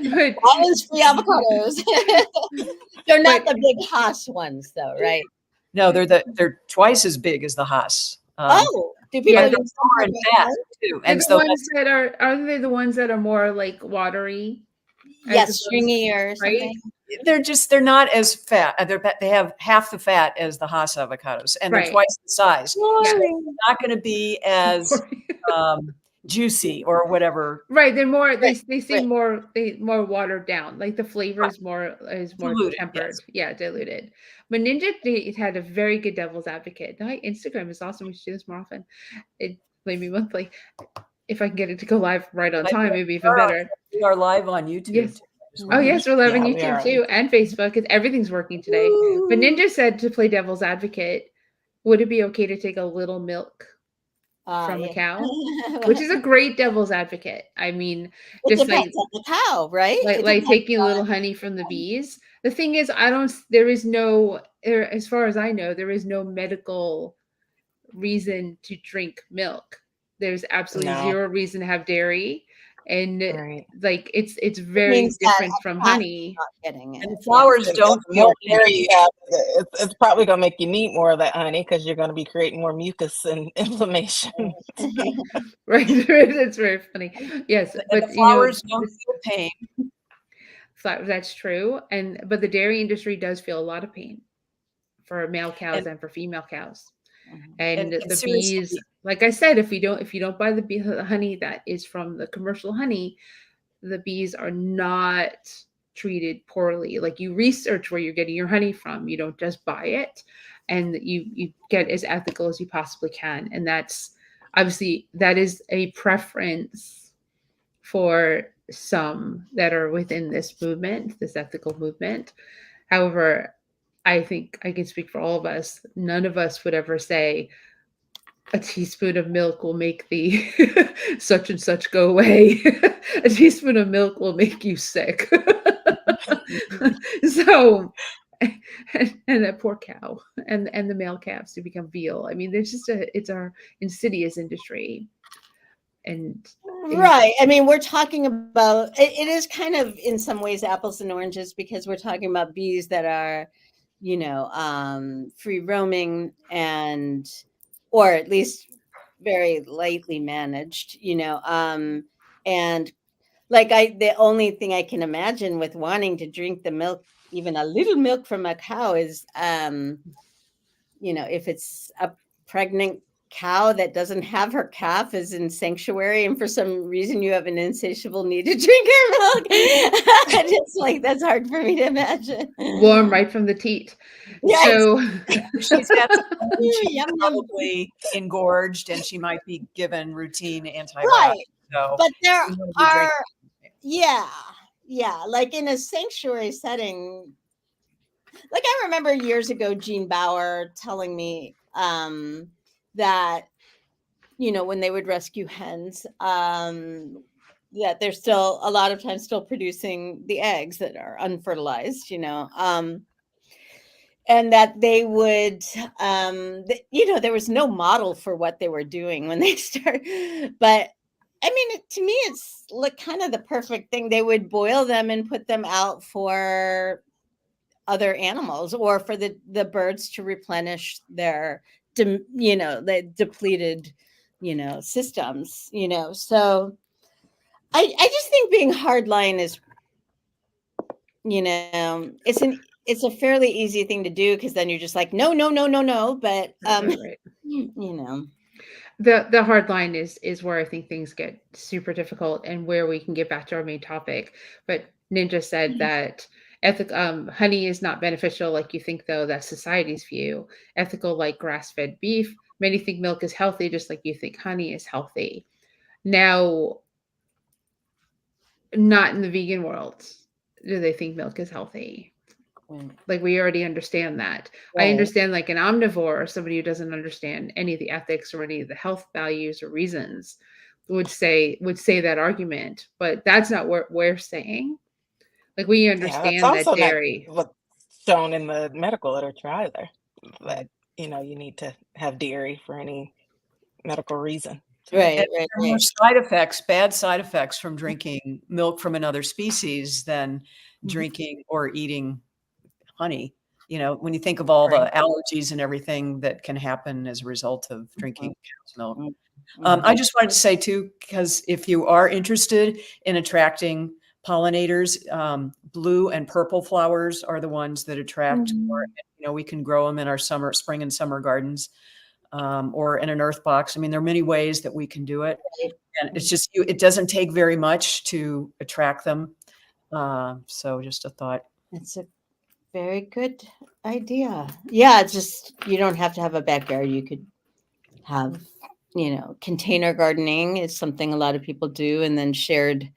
Violence-free avocados. They're not the big Haas ones, though, right? No, they're twice as big as the Haas. Do people use more in fat too? And the ones that aren't they the ones that are more like watery? Yes, stringy or something. Right? They're not as fat. They have half the fat as the Haas avocados, and they're twice the size. So they're not going to be as juicy or whatever. Right. They're more. They seem more watered down. Like the flavor is more diluted, tempered. Yes. Yeah, diluted. But Ninja had a very good devil's advocate. Instagram is awesome. We should do this more often. It maybe monthly. If I can get it to go live right on time, it'd be even better. We are live on YouTube. Yes. Oh yes, we're live on YouTube too, and Facebook. Everything's working today. Ooh. But Ninja said, to play devil's advocate, would it be okay to take a little milk from a cow? Which is a great devil's advocate. I mean, it just depends on the cow, right? Like taking a little honey from the bees. The thing is, as far as I know, there is no medical reason to drink milk. There's absolutely zero reason to have dairy. And like it's very different from honey. And flowers don't feel dairy. It's probably gonna make you need more of that honey because you're gonna be creating more mucus and inflammation. Right, it's very funny. Yes, but flowers don't feel pain. That's true, but the dairy industry does feel a lot of pain for male cows and for female cows. And the bees, like I said, if you don't buy the honey that is from the commercial honey, the bees are not treated poorly. Like, you research where you're getting your honey from. You don't just buy it, and you get as ethical as you possibly can. And that's obviously, that is a preference for some that are within this movement, this ethical movement. However, I think I can speak for all of us. None of us would ever say a teaspoon of milk will make the such and such go away. A teaspoon of milk will make you sick. So, and that poor cow and the male calves to become veal. I mean, there's just it's our insidious industry. And Right. I mean, we're talking about it is kind of in some ways apples and oranges because we're talking about bees that are, free roaming and or at least very lightly managed, and like the only thing I can imagine with wanting to drink the milk, even a little milk from a cow is if it's a pregnant cow that doesn't have her calf is in sanctuary and for some reason you have an insatiable need to drink her milk. It's like that's hard for me to imagine. warm right from the teat. Yes. So She's got she's Yum, yum. probably engorged and she might be given routine antibiotics. Right. So But there you know, you are drink- yeah, like in a sanctuary setting. Like I remember years ago Jean Bauer telling me that when they would rescue hens, that they're still a lot of times still producing the eggs that are unfertilized, and that they would, there was no model for what they were doing when they started. But I mean, to me, it's like kind of the perfect thing. They would boil them and put them out for other animals or for the birds to replenish their, the depleted, systems, so I just think being hardline is, it's a fairly easy thing to do because then you're just like, no, no, no, no, no. But, right. the The hard line is where I think things get super difficult and where we can get back to our main topic. But Ninja said that honey is not beneficial like you think, though. That's society's view. Ethical, like grass-fed beef. Many think milk is healthy, just like you think honey is healthy. Now, not in the vegan world do they think milk is healthy. Like we already understand that. I understand like an omnivore or somebody who doesn't understand any of the ethics or any of the health values or reasons would say that argument, but that's not what we're saying. Like we Yeah, that's understand that also not dairy. what's shown in the medical literature either. That you need to have dairy for any medical reason. right, And right, there are right. bad side effects from drinking milk from another species than drinking or eating honey. When you think of all the allergies and everything that can happen as a result of drinking cow's milk. I just wanted to say too, because if you are interested in attracting pollinators, blue and purple flowers are the ones that attract more. We can grow them in our spring and summer gardens, or in an earth box. I mean, there are many ways that we can do it. And it's just, it doesn't take very much to attract them. So just a thought. It's a very good idea. Yeah, it's just you don't have to have a backyard. You could have, container gardening is something a lot of people do, and then shared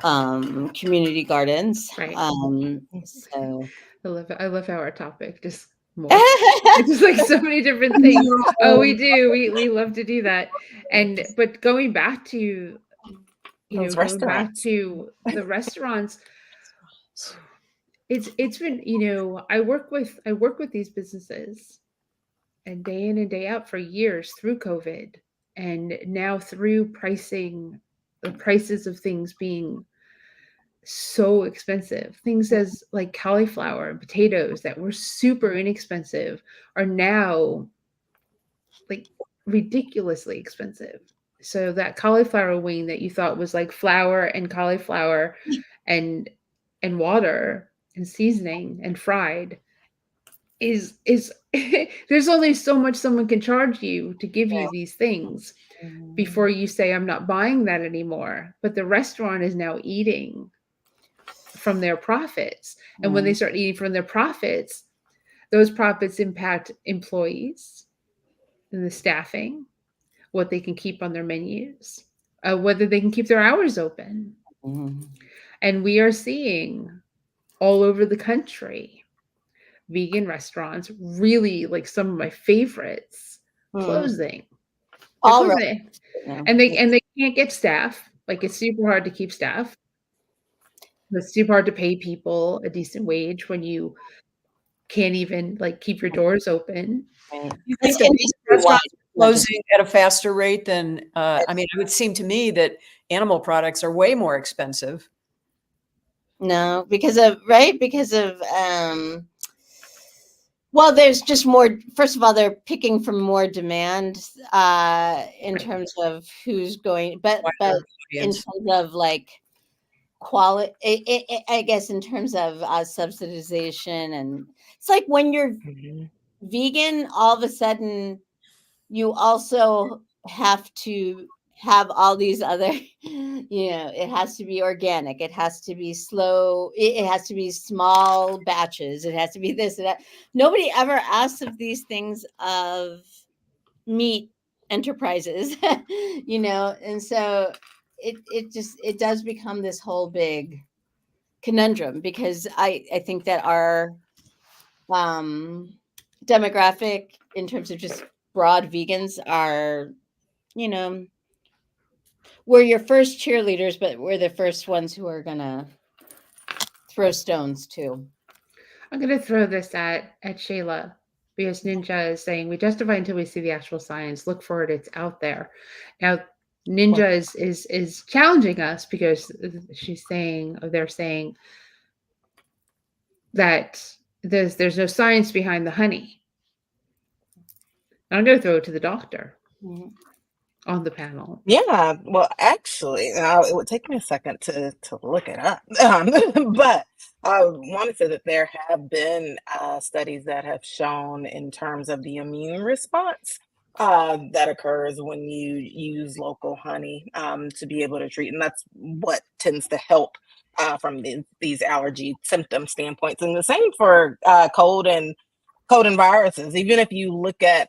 community gardens. Right. So I love our topic just more. It's just like so many different things. Oh, we do. We love to do that. But going back to Those going back restaurants. to the restaurants, it's been, I work with these businesses and day in and day out for years through COVID, and now through the prices of things being so expensive. Things as like cauliflower and potatoes that were super inexpensive are now like ridiculously expensive. So that cauliflower wing that you thought was like flour and cauliflower and water and seasoning and fried is there's only so much someone can charge you to give you these things before you say I'm not buying that anymore. But the restaurant is now eating from their profits. And when they start eating from their profits, those profits impact employees and the staffing, what they can keep on their menus, whether they can keep their hours open. Mhm. And we are seeing all over the country vegan restaurants, really like some of my favorites, closing. They're All closing right. it. now. And they can't get staff. Like, it's super hard to keep staff. It's super hard to pay people a decent wage when you can't even like keep your doors open. Right. You It's think that these industry-wide, restaurants are not just- closing at a faster rate than, I mean, it would seem to me that animal products are way more expensive. No, because of well, there's just more. First of all, they're picking from more demand in terms of who's going, but Wider in audience. terms of like quality, I guess in terms of subsidization, and it's like when you're Mhm. vegan, all of a sudden you also have to have all these other, it has to be organic, it has to be slow, it has to be small batches, it has to be this and that. Nobody ever asks of these things of meat enterprises, and so it does become this whole big conundrum, because I think that our demographic in terms of just broad vegans are, we're your first cheerleaders, but we're the first ones who are gonna throw stones too. I'm going to throw this at Shayla, because Ninja is saying we justify until we see the actual science. Look for it; it's out there. Now, Ninja is challenging us because they're saying that there's no science behind the honey. I'm going to throw it to the doctor Mhm. on the panel. Yeah, well, actually, it would take me a second to look it up, but I want to say that there have been studies that have shown in terms of the immune response that occurs when you use local honey to be able to treat, and that's what tends to help from these allergy symptom standpoints. And the same for cold and viruses. Even if you look at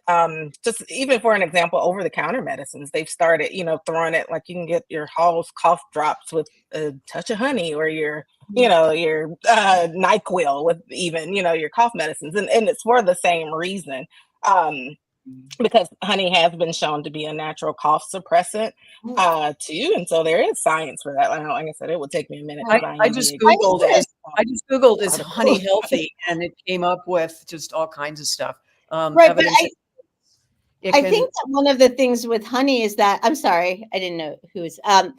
just even for an example, over the counter medicines, they've started, throwing it like you can get your Hall's cough drops with a touch of honey, or your NyQuil with even, your cough medicines. And it's for the same reason. Because honey has been shown to be a natural cough suppressant too. And so there is science for that. Like I said, it would take me a minute to find I the just exact Googled is article. honey healthy, and it came up with just all kinds of stuff. Right, but Evidence I think that one of the things with honey is that, I'm sorry, I didn't know who is that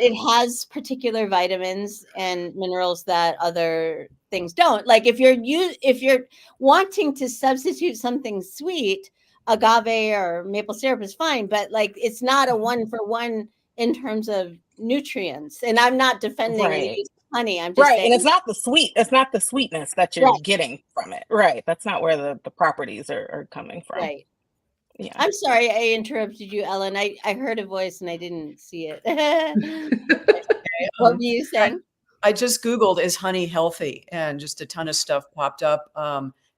it has particular vitamins and minerals that other things don't. Like if you're wanting to substitute something sweet, agave or maple syrup is fine, but like it's not a one for one in terms of nutrients. And I'm not defending the Right. use of honey. I'm just Right. saying And it's not the sweetness that you're getting from it. Right. That's not where the properties are coming from. right. Yeah. I'm sorry I interrupted you, Ellen. I heard a voice and I didn't see it. What were you saying? I just Googled, is honey healthy? And just a ton of stuff popped up.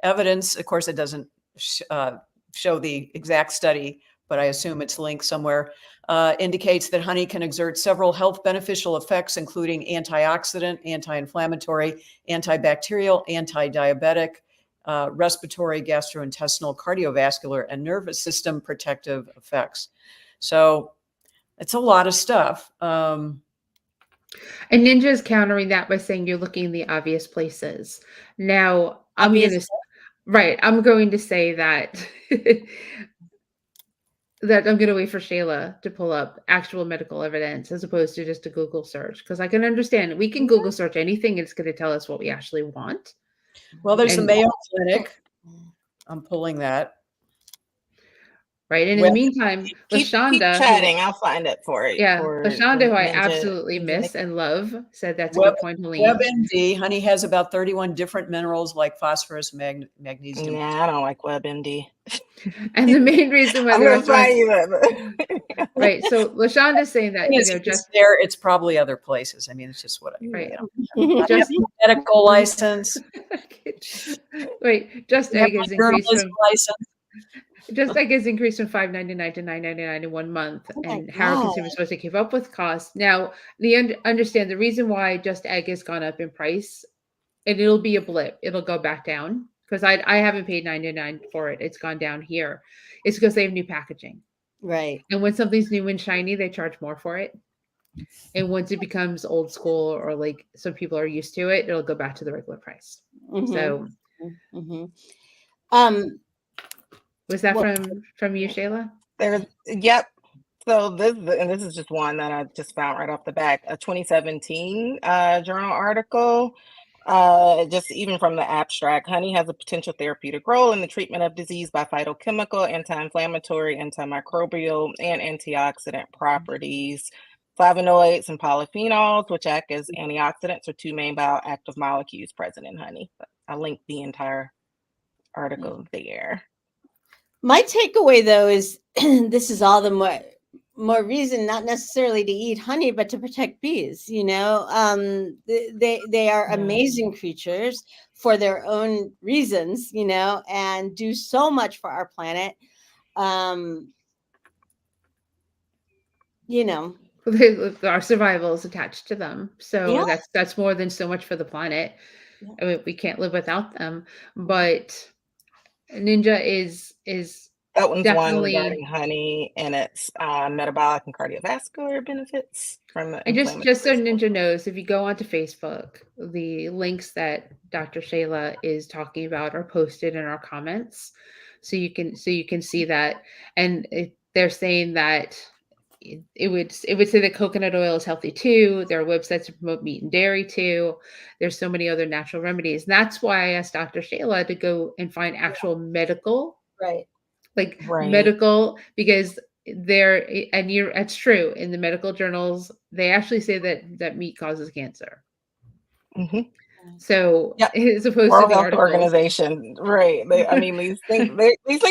Evidence, of course, it doesn't show the exact study, but I assume it's linked somewhere, indicates that honey can exert several health beneficial effects, including antioxidant, anti-inflammatory, antibacterial, anti-diabetic, respiratory, gastrointestinal, cardiovascular, and nervous system protective effects. So it's a lot of stuff. And Ninja is countering that by saying you're looking in the obvious places. Now, I'm going to say that that I'm going to wait for Shayla to pull up actual medical evidence as opposed to just a Google search, because I can understand we can Google search anything. It's going to tell us what we actually want. Well, there's the Mayo Clinic. I'm pulling that. Right. And in the meantime, keep LaShonda, chatting. I'll find it for it. Yeah, for LaShonda, who I Ninja- absolutely Ninja miss Nick. and love, said that's a good point, Helene. WebMD, honey has about 31 different minerals like phosphorus, magnesium. Nah, I don't like WebMD. And the main reason why I'm the gonna restaurant, find you right? So LaShonda's saying that If it's just there, it's probably other places. I mean, it's just what I right. I Just have a medical license. wait, Just I have Egg my has increased journalism from license. Just egg has increased from $5.99 to $9.99 in 1 month, Oh my and how are God. consumers supposed to keep up with costs? Now, understand the reason why Just Egg has gone up in price, and it'll be a blip. It'll go back down because I haven't paid $9.99 for it. It's gone down here. It's because they have new packaging, Right. and when something's new and shiny, they charge more for it. And once it becomes old school or like some people are used to it, it'll go back to the regular price. Mhm. So Mhm. was that Well, from you, Shayla? Yep. So this is just one that I just found right off the back, a 2017 journal article. Just even from the abstract, honey has a potential therapeutic role in the treatment of disease by phytochemical, anti-inflammatory, antimicrobial, and antioxidant properties. Flavonoids and polyphenols, which act as antioxidants, are two main bioactive molecules present in honey. I linked the entire article there. my takeaway though is this is all the more reason not necessarily to eat honey but to protect bees. They are Yeah. amazing creatures for their own reasons, and do so much for our planet. you know Our survival is attached to them. So yeah that's more than so much for the planet. Yeah. I mean, we can't live without them. But Ninja is That one's one definitely, regarding honey and its metabolic and cardiovascular benefits from the and just so inflammatory. Ninja knows, if you go onto Facebook, the links that Dr. Shayla is talking about are posted in our comments, so you can see that. And they're saying that it would say that coconut oil is healthy too. There are websites to promote meat and dairy too. There's so many other natural remedies. And that's why I asked Dr. Shayla to go and find actual medical, right like Right. medical, because there, and it's true, in the medical journals they actually say that meat causes cancer. hmm So Yep. as opposed to World the Health articles. Organization, right? I mean, these things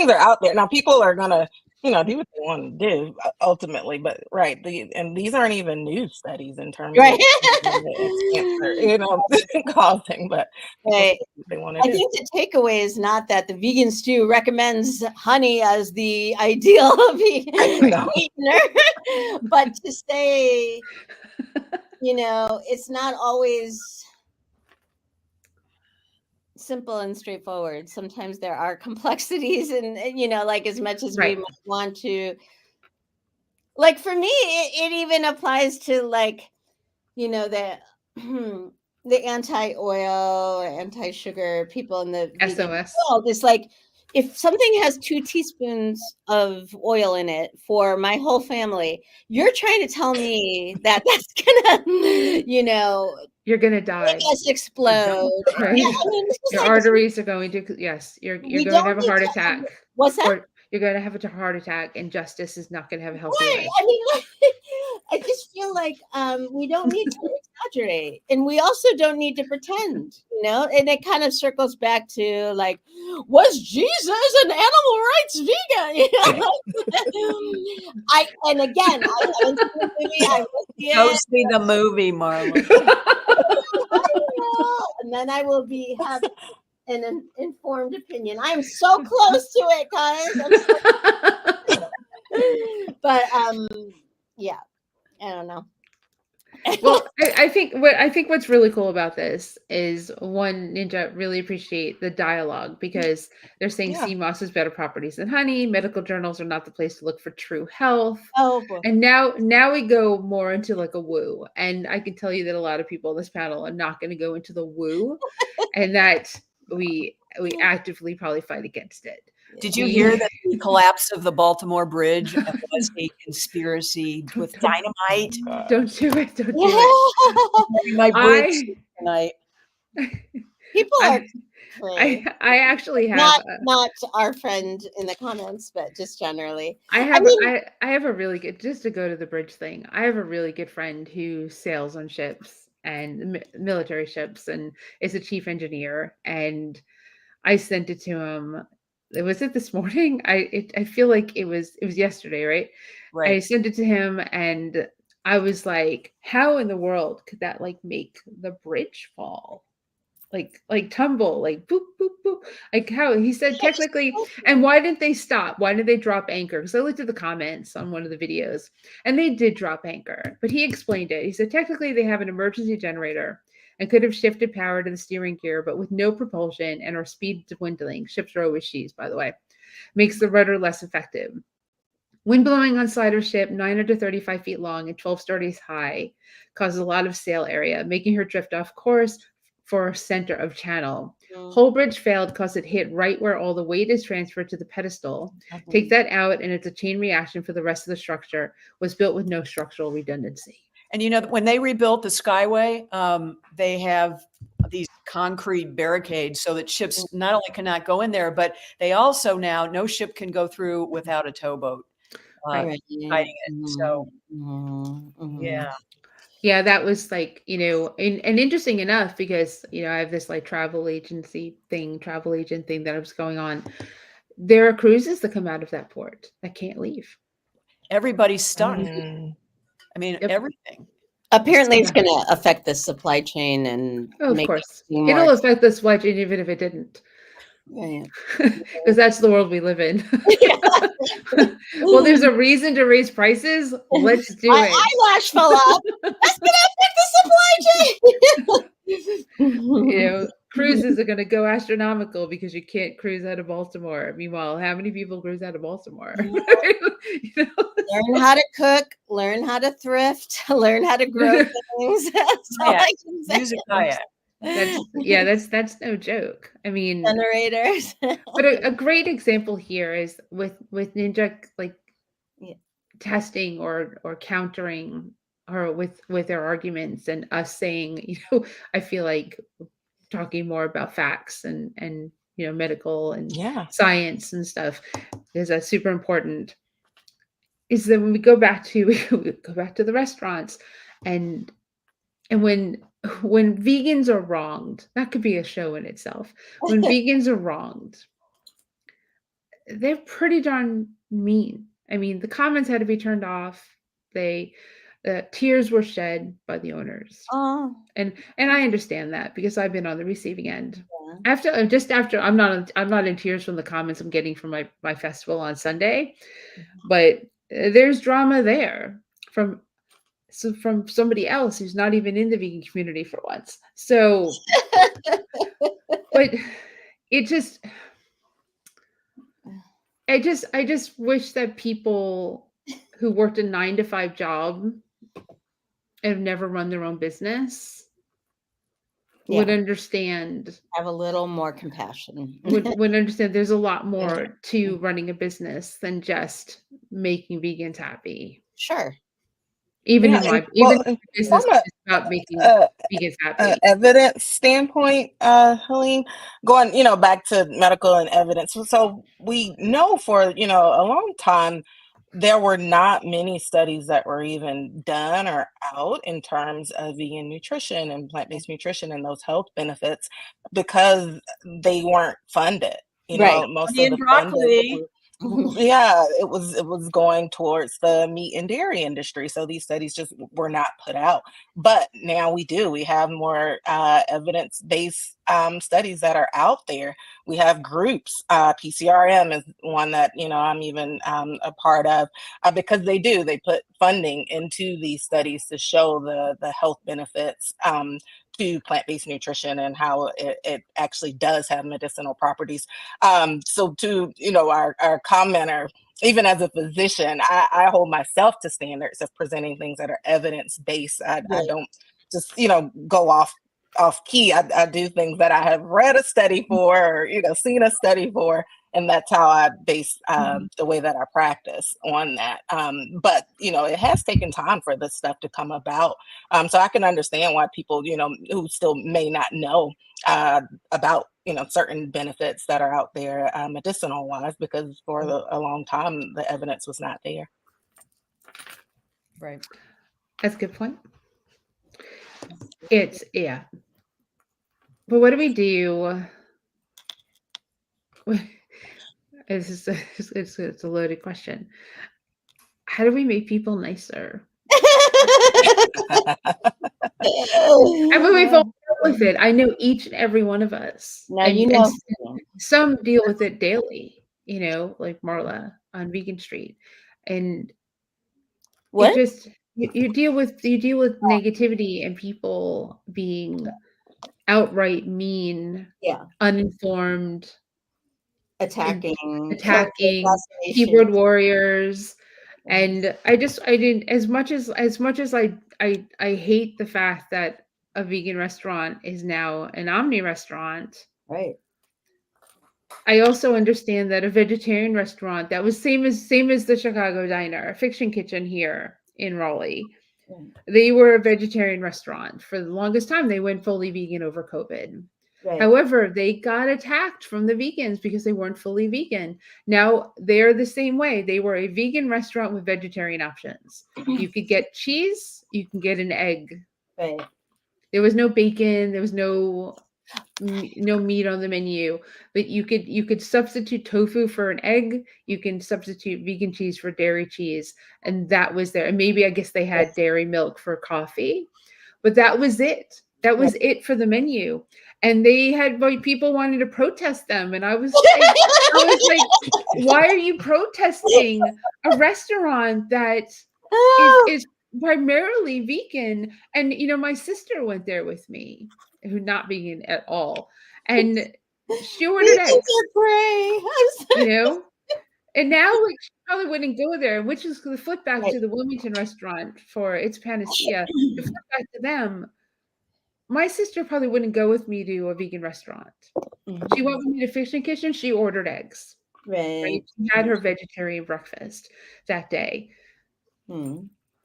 are out there now. People are gonna, do what they want to do ultimately, but right. And these aren't even new studies in terms right of it's cancer, causing, but people right say what they want I to do. think the takeaway is not that the vegan stew recommends honey as the ideal No. sweetener, but to say, it's not always simple and straightforward. Sometimes there are complexities, and like as much as we Right. might want to, like for me, it even applies to like, the the anti-oil or anti-sugar people in the vegan SOS. world. It's like if something has 2 teaspoons of oil in it for my whole family, you're trying to tell me that that's gonna, You're gonna make die. us explode. Right. Yeah, I mean, it's just Your like arteries are going to, yes, you're we going to don't have a need heart to. attack, What's that? or you're going to have a heart attack, and Justice is not going to have a healthy Right. life. I mean, I just feel like we don't need to exaggerate, and we also don't need to pretend, And it kind of circles back to like, was Jesus an animal rights vegan? And again, I haven't seen the movie. I will see Go it. see the movie, Marlon. And then I will have an informed opinion. I'm so close to it, guys. But yeah, I don't know. Well, I think what's really cool about this is, one, Ninja, really appreciate the dialogue, because they're saying Yeah. sea moss has better properties than honey. Medical journals are not the place to look for true health. Oh boy. And now we go more into like a woo. And I can tell you that a lot of people on this panel are not going to go into the woo, and that we actively probably fight against it. Did you hear that the collapse of the Baltimore Bridge was a conspiracy with dynamite? Don't do it. Don't do it. My bridge tonight. People are I actually have not our friend in the comments, but just generally. I have mean, I have a really good, just to go to the bridge thing. I have a really good friend who sails on ships and military ships, and is a chief engineer. And I sent it to him. Was it this morning? I feel like it was yesterday, right? I Right. sent it to him, and I was like, how in the world could that like make the bridge fall? like tumble, like boop boop boop, like how he said technically. And why didn't they stop? Why did they drop anchor? Because I looked at the comments on one of the videos, and they did drop anchor, but he explained it. He said technically they have an emergency generator and could have shifted power to the steering gear, but with no propulsion and our speed dwindling, ships are always she's, by the way, makes the rudder less effective. Wind blowing on Slider ship, 935 feet long and 12 stories high, causes a lot of sail area, making her drift off course for center of channel. Whole bridge failed because it hit right where all the weight is transferred to the pedestal. Take that out, and it's a chain reaction for the rest of the structure. Was built with no structural redundancy. And you know, when they rebuilt the Skyway, they have these concrete barricades so that ships not only cannot go in there, but they also now no ship can go through without a towboat hiding it. So yeah. Yeah, that was like, you know, and interesting enough because, you know, I have this like travel agent thing that was going on. There are cruises that come out of that port that can't leave. Everybody's stuck. I mean, everything. Apparently, it's going to affect the supply chain and of course, it'll affect the supply chain even if it didn't. Because that's the world we live in. Well, there's a reason to raise prices. Let's do My it. eyelash fell off. That's going to affect the supply chain. You know, cruises are going to go astronomical because you can't cruise out of Baltimore. Meanwhile, how many people cruise out of Baltimore? You know? Learn how to cook, learn how to thrift, learn how to grow things. That's all I can say. Use a kayak. That's no joke. I mean, Generators. but a great example here is with Ninja, like testing or countering or with their arguments, and us saying, you know, I feel like talking more about facts and you know, medical and science and stuff is super important. Is that when we go back to the restaurants and when vegans are wronged, that could be a show in itself. When vegans are wronged, they're pretty darn mean. I mean, the comments had to be turned off. Tears were shed by the owners. And I understand that because I've been on the receiving end. After I'm not in tears from the comments I'm getting from my festival on Sunday, but there's drama there from somebody else who's not even in the vegan community for once. So, but it just, I just wish that people who worked a 9-to-5 job and have never run their own business would understand. Have a little more compassion. would understand there's a lot more to running a business than just making vegans happy. Sure. Even business is about making vegans happy. Evidence standpoint, Helene, going, you know, back to medical and evidence. So we know for, you know, a long time, there were not many studies that were even done or out in terms of vegan nutrition and plant-based nutrition and those health benefits because they weren't funded. You know, most of the broccoli. It was going towards the meat and dairy industry. So these studies just were not put out. But now we do. We have more evidence-based studies that are out there. We have groups. PCRM is one that, you know, I'm even a part of because they put funding into these studies to show the health benefits to plant-based nutrition and how it actually does have medicinal properties. So to, you know, our commenter, even as a physician, I hold myself to standards of presenting things that are evidence-based. I don't just, you know, go off key. I do things that I have read a study for, or, you know, seen a study for, and that's how I base the way that I practice on that. But, you know, it has taken time for this stuff to come about. So I can understand why people, you know, who still may not know about, you know, certain benefits that are out there medicinal wise, because for a long time, the evidence was not there. Right. That's a good point. But what do we do? It's a loaded question. How do we make people nicer? And when we fall with it. I know each and every one of us, Now and you and know. s- some deal with it daily. Like Marla on Vegan Street, and it What? just you deal with negativity and people being outright mean, Yeah, uninformed, and attacking, character attacking assassination. keyboard warriors. Mhm. And I didn't, as much as I hate the fact that a vegan restaurant is now an Omni restaurant. Right. I also understand that a vegetarian restaurant that was same as the Chicago Diner, a Fiction Kitchen here in Raleigh. Right. They were a vegetarian restaurant for the longest time. They went fully vegan over COVID. Right. However, they got attacked from the vegans because they weren't fully vegan. Now they're the same way. They were a vegan restaurant with vegetarian options. You could get cheese, you can get an egg. Right. There was no bacon, there was no meat on the menu, but you could substitute tofu for an egg, you can substitute vegan cheese for dairy cheese, and that was there. And maybe I guess they had Yes. dairy milk for coffee, but that was it. That Right. was it for the menu. And they had like people wanting to protest them, and I was like, why are you protesting a restaurant that is primarily vegan? And my sister went there with me, who not vegan at all, and she ordered Vegans eggs, are gray. I'm you sorry. know. And now, like, she probably wouldn't go there, which is the flip back Right. to the Wilmington restaurant for its panacea. To flip back to them, my sister probably wouldn't go with me to a vegan restaurant. She went with me to Fish and Kitchen. She ordered eggs. Right? Right. She had her vegetarian breakfast that day. Hmm.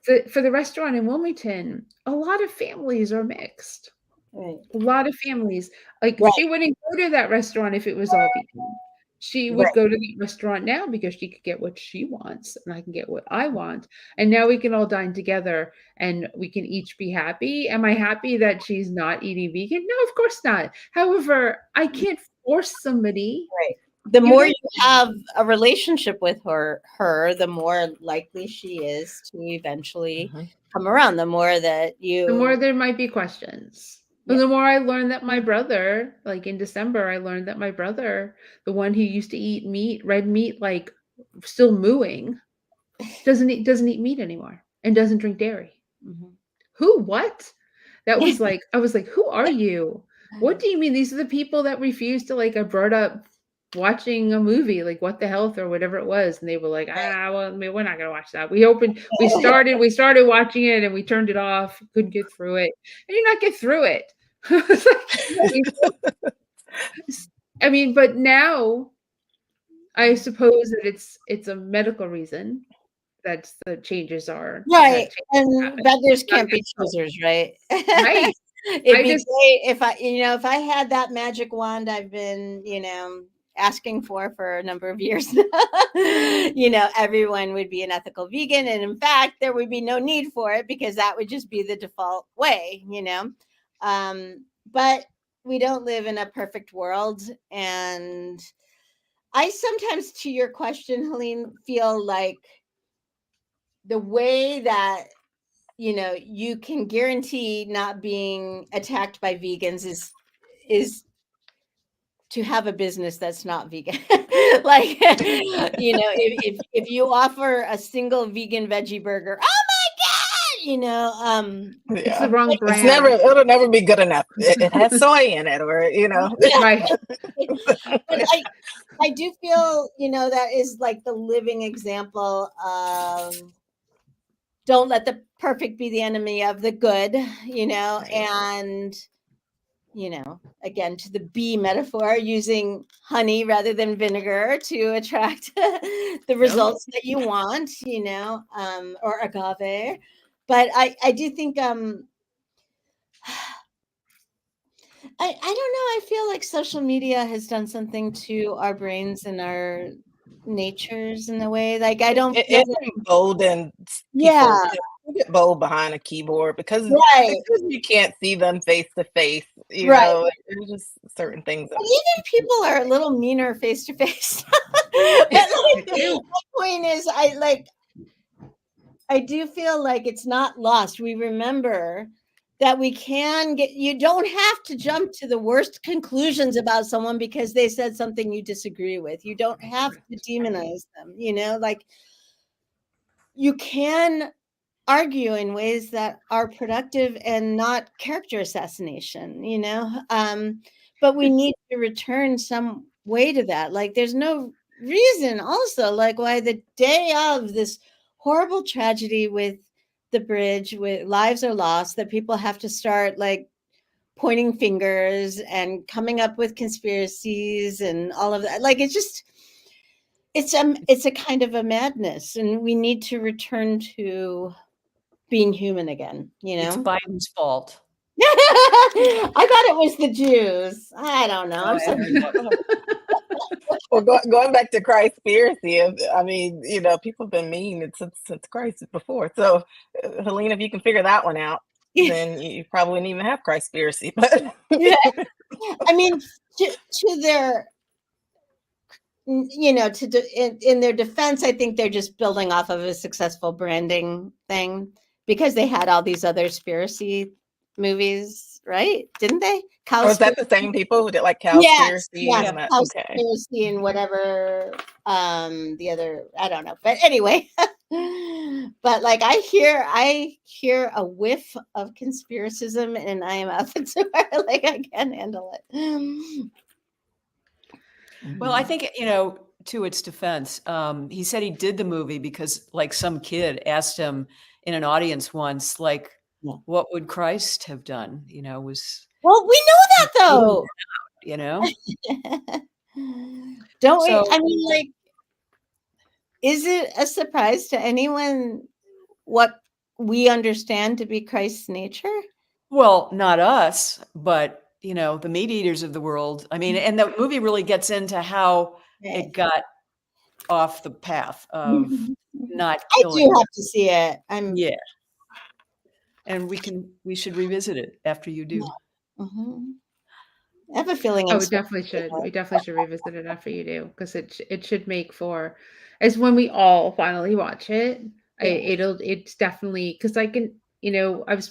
For the restaurant in Wilmington, a lot of families are mixed. Right. A lot of families. Like, Right. she wouldn't go to that restaurant if it was all vegan. She would Right. go to the restaurant now because she could get what she wants and I can get what I want. And now we can all dine together and we can each be happy. Am I happy that she's not eating vegan? No, of course not. However, I can't force somebody. Right. The You more don't you have a relationship with her, the more likely she is to eventually Mhm. come around. The more that The more you, there might be questions. Yeah. And the more I learned that my brother, like in December, I learned that my brother, the one who used to eat meat, red meat, like still mooing, doesn't eat meat anymore and doesn't drink dairy. Mhm. Who? What? That was like, I was like, who are you? What do you mean? These are the people that refused to, like, I brought up watching a movie, like What the Health or whatever it was, and they were like, well, I mean, we're not gonna watch that. We started watching it and we turned it off, couldn't get through it. And you not get through it. It's like, I mean, but now I suppose that it's a medical reason that the changes are right. that changes And happen. beggars Not can't be natural. choosers, right? Right. It'd I be just great if I had that magic wand I've been, asking for a number of years. Everyone would be an ethical vegan, and in fact, there would be no need for it because that would just be the default way. But we don't live in a perfect world, and I sometimes, to your question, Helene, feel like the way that you can guarantee not being attacked by vegans is to have a business that's not vegan. Like, if you offer a single vegan veggie burger, oh my god, it's the Yeah. wrong It's never, brand. it'll never be good enough. It has soy in it, or yeah. Right. But I do feel that is like the living example of don't let the perfect be the enemy of the good, Right. and again, to the bee metaphor, using honey rather than vinegar to attract the results that you want, or agave. But I do think I don't know. I feel like social media has done something to our brains and our natures in a way. Like I don't feel It emboldens yeah, people to get bold behind a keyboard because right. you can't see them face to face. Right. There's just certain things. But even people are a little meaner face to face. But like, do. my point is, I do feel like it's not lost. We remember that we can get, you don't have to jump to the worst conclusions about someone because they said something you disagree with. You don't have to demonize them, you know, like you can argue in ways that are productive and not character assassination, you know. But we need to return some way to that. Like there's no reason also like why the day of this horrible tragedy with the bridge with lives are lost that people have to start like pointing fingers and coming up with conspiracies and all of that. Like it's a kind of a madness, and we need to return to being human again, you It's know. Biden's fault. I thought it was the Jews. I don't know. I'm so Well, going back to Christspiracy, I mean, you know, people have been mean since Christ before. So, Helene, if you can figure that one out, then you probably wouldn't even have Christspiracy. But yeah. I mean, to their, you know, in their defense, I think they're just building off of a successful branding thing because they had all these other spiracy movies, right? Didn't they? was that the same people who did like Yes, Cowspiracy yeah, and that? Okay. Cowspiracy and whatever the other, I don't know. But anyway, but like I hear a whiff of conspiracism and I am out the door. Like I can't handle it. Well, I think, you know, to its defense, he said he did the movie because like some kid asked him in an audience once, like, Yeah. what would Christ have done? You know, was, Well, we know that though. you know, Don't we? So- I mean, like, is it a surprise to anyone what we understand to be Christ's nature? well, not us, but you know, the meat eaters of the world. I mean, and the movie really gets into how it got off the path of not I killing. do have to see it. Yeah. And we should revisit it after you do. Mhm. I have a feeling. Oh, we definitely should. We definitely should revisit it after you do, because it should make for, as when we all finally watch it. It's definitely, because I can, you know, I've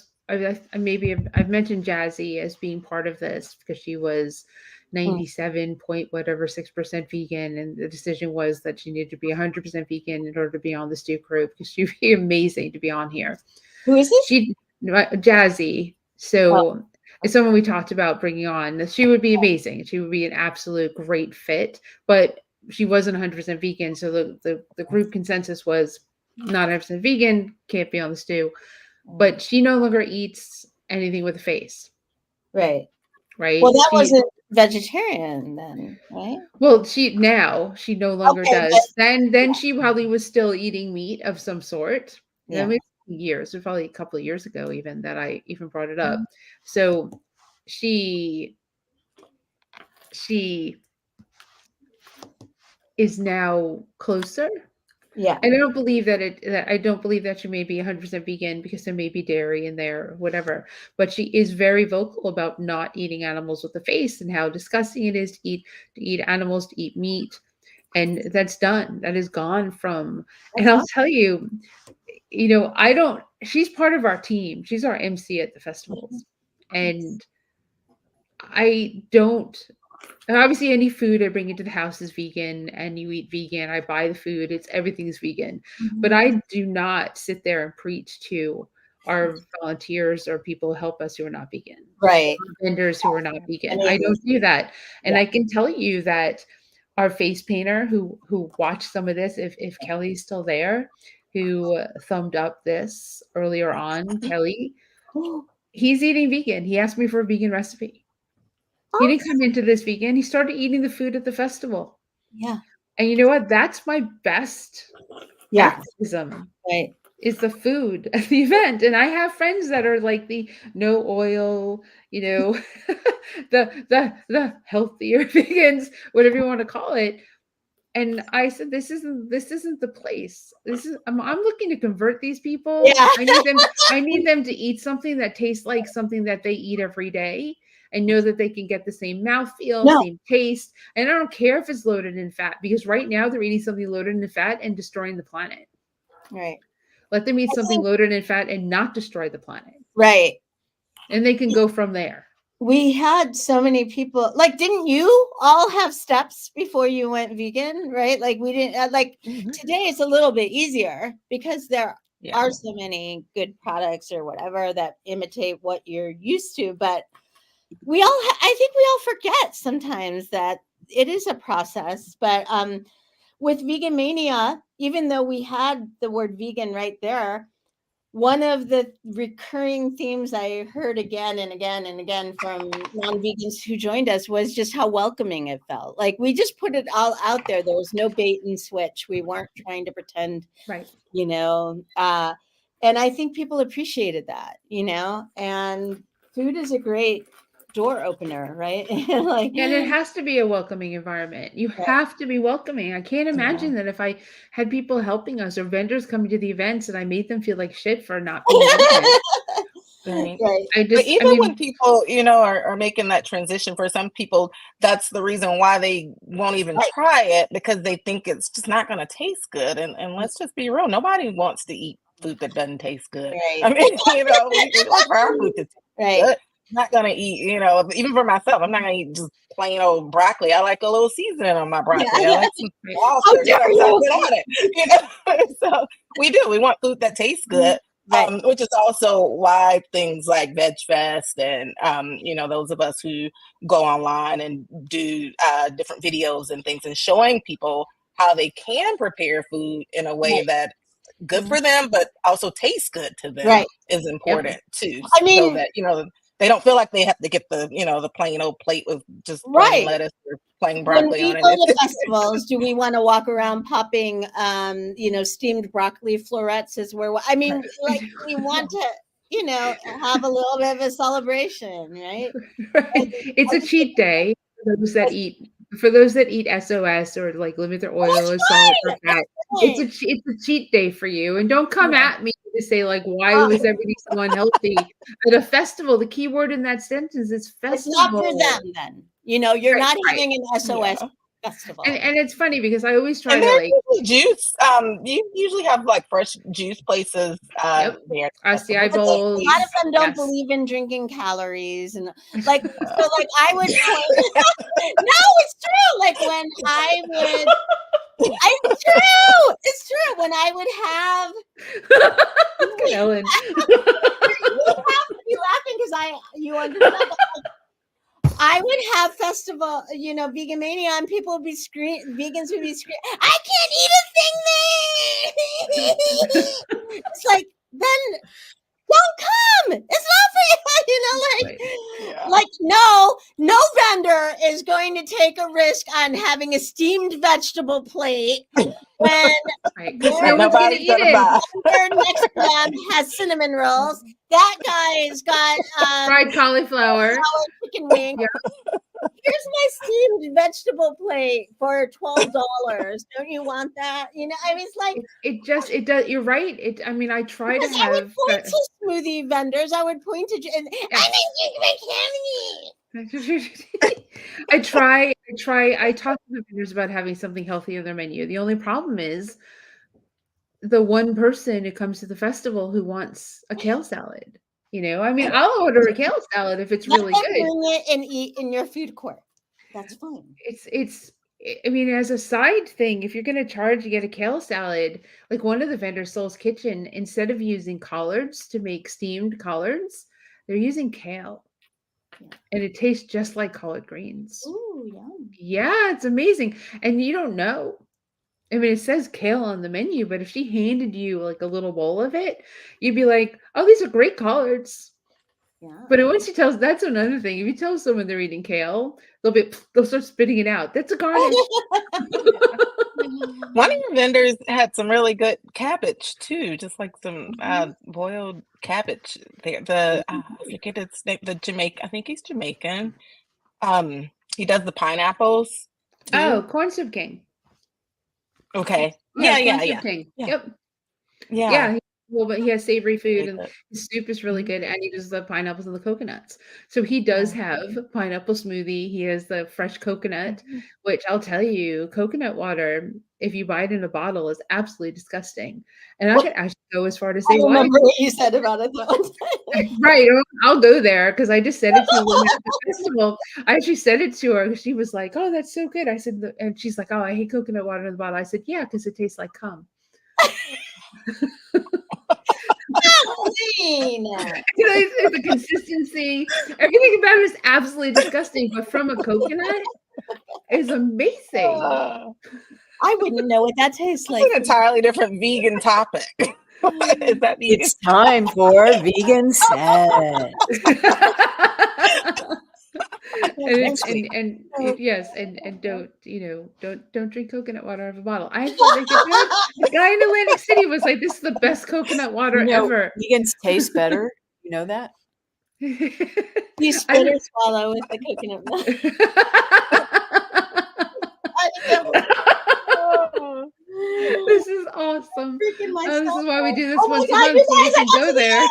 mentioned Jazzy as being part of this because she was 97 point whatever 6% vegan, and the decision was that she needed to be 100% vegan in order to be on the Stew crew because she'd be amazing to be on here. Who is it? Jazzy. So it's someone we talked about bringing on. She would be amazing. She would be an absolute great fit, but she wasn't 100% vegan. So the group consensus was not 100% vegan, can't be on the stew. But she no longer eats anything with a face. Right. Right. Well, that wasn't vegetarian then, right? Well, she no longer does. Then she probably was still eating meat of some sort. Yeah. Years, or probably a couple of years ago even, that I even brought it up. So she is now closer. Yeah. And I don't believe that she may be 100% vegan because there may be dairy in there or whatever. But she is very vocal about not eating animals with a face and how disgusting it is to eat animals, to eat meat. And that's done. That is gone from. And I'll tell you, you know, she's part of our team. She's our MC at the festivals. And obviously any food I bring into the house is vegan, and you eat vegan. I buy the food. Everything's vegan. But I do not sit there and preach to our volunteers or people who help us who are not vegan. Right. Vendors who are not vegan. I don't do that. And I can tell you that our face painter who watched some of this, if Kelly's still there, who thumbed up this earlier on, Kelly, he's eating vegan. He asked me for a vegan recipe. He didn't come into this vegan. He started eating the food at the festival. Yeah. And you know what? That's my best activism. Right. Is the food at the event. And I have friends that are like the no oil, you know, the healthier vegans, whatever you want to call it. And I said, this isn't the place. I'm looking to convert these people. Yeah. I need them to eat something that tastes like something that they eat every day, and know that they can get the same mouthfeel, same taste. And I don't care if it's loaded in fat, because right now they're eating something loaded in fat and destroying the planet. Right. Let them eat something loaded in fat and not destroy the planet. Right. and they can go from there. We had so many people, like, didn't you all have steps before you went vegan, right? Like we didn't, today it's a little bit easier because there are so many good products or whatever that imitate what you're used to. But I think we all forget sometimes that it is a process. But with Vegan Mania, even though we had the word vegan right there, one of the recurring themes I heard again and again and again from non-vegans who joined us was just how welcoming it felt. Like we just put it all out there. There was no bait and switch. We weren't trying to pretend, Right. And I think people appreciated that, and food is a great door opener, right? And it has to be a welcoming environment. You have to be welcoming. I can't imagine that if I had people helping us or vendors coming to the events and I made them feel like shit for not being vegan. Right. But when people, are making that transition, for some people, that's the reason why they won't even try it, because they think it's just not going to taste good. And let's just be real. Nobody wants to eat food that doesn't taste good. Right. I mean, we want our food to taste good. I'm not going to eat, even for myself, I'm not going to eat just plain old broccoli. I like a little seasoning on my broccoli. I like some sauce or something on it. So we want food that tastes good. Which is also why things like Veg Fest and, those of us who go online and do different videos and things and showing people how they can prepare food in a way that good for them, but also tastes good to them is important too. I mean, so that, they don't feel like they have to get the, the plain old plate with just plain lettuce or plain broccoli on it. When we go to festivals, do we want to walk around popping, steamed broccoli florets as we're, like we want to, have a little bit of a celebration, right? It's a cheat day for those that eat SOS or like limit their oil or salt or fat. It's a cheat day for you. And don't come at me to say like, why was everything so unhealthy at a festival? The key word in that sentence is festival. It's not for them then. You're not having an SOS festival. And it's funny because I always try and to like juice. You usuly have like fresh juice places there. RCI bowls. A lot of them don't believe in drinking calories and like so like I would point no, it's true. Like when I would it's true. When I would have Ellen. You have to be laughing because you understand that, I would have festival, Vegan Mania, and people would be vegans would be screaming, I can't eat a thing. It's like, then don't come. It's not for you, like no vendor is going to take a risk on having a steamed vegetable plate when nobody's going to buy. Next to them has cinnamon rolls. That guy's got fried cauliflower, chicken wing. Here's my steamed vegetable plate for $12. Don't you want that? It's like it does. You're right. I try to have. I would point to smoothie vendors. I would point to. I talk to the vendors about having something healthy on their menu. The only problem is the one person who comes to the festival who wants a kale salad. I'll order a kale salad if it's really good. Bring it and eat in your food court. That's fine. As a side thing, if you're going to charge to get a kale salad, like one of the vendors, Soul's Kitchen, instead of using collards to make steamed collards, they're using kale. And it tastes just like collard greens. Ooh, yum. Yeah, it's amazing. And you don't know. It says kale on the menu, but if she handed you like a little bowl of it, you'd be like, oh, these are great collards. Yeah. But once she tells, that's another thing. If you tell someone they're eating kale, they'll start spitting it out. That's a garnish. One of your vendors had some really good cabbage too, just like some boiled cabbage. I forget his name. The Jamaican. I think he's Jamaican. He does the pineapples. Oh, Corn Soup King. Okay. Yeah. King. Yep. Yeah. well, but he has savory food, Really and good. his soup is really Mhm. good, and he does the pineapples and the coconuts. So he does have pineapple smoothie. He has the fresh coconut, which I'll tell you, coconut water, if you buy it in a bottle, is absolutely disgusting. And I could actually go as far to I say why. remember what you said about it that one time. Right, I'll go there because I just said it to a woman at the festival. I actually said it to her. She was like, "Oh, that's so good." I said, and she's like, "Oh, I hate coconut water in the bottle." I said, "Yeah, because it tastes like cum." Kathleen! The consistency, everything about it is absolutely disgusting, but from a coconut is amazing. Uh, I wouldn't know what that tastes It's like. an entirely different vegan topic. Is that vegan? It's time for vegan set. Yes, and don't don't drink coconut water out of a bottle. I felt like the guy in Atlantic City was like, "This is the best coconut water ever." Vegans taste better. You know that? You I spit or don't- swallow with the coconut milk. I know. Oh, This is awesome. Freaking Oh, this myself is why we out. do this Oh my once a God, month you so we guys, I can got go to the there. end.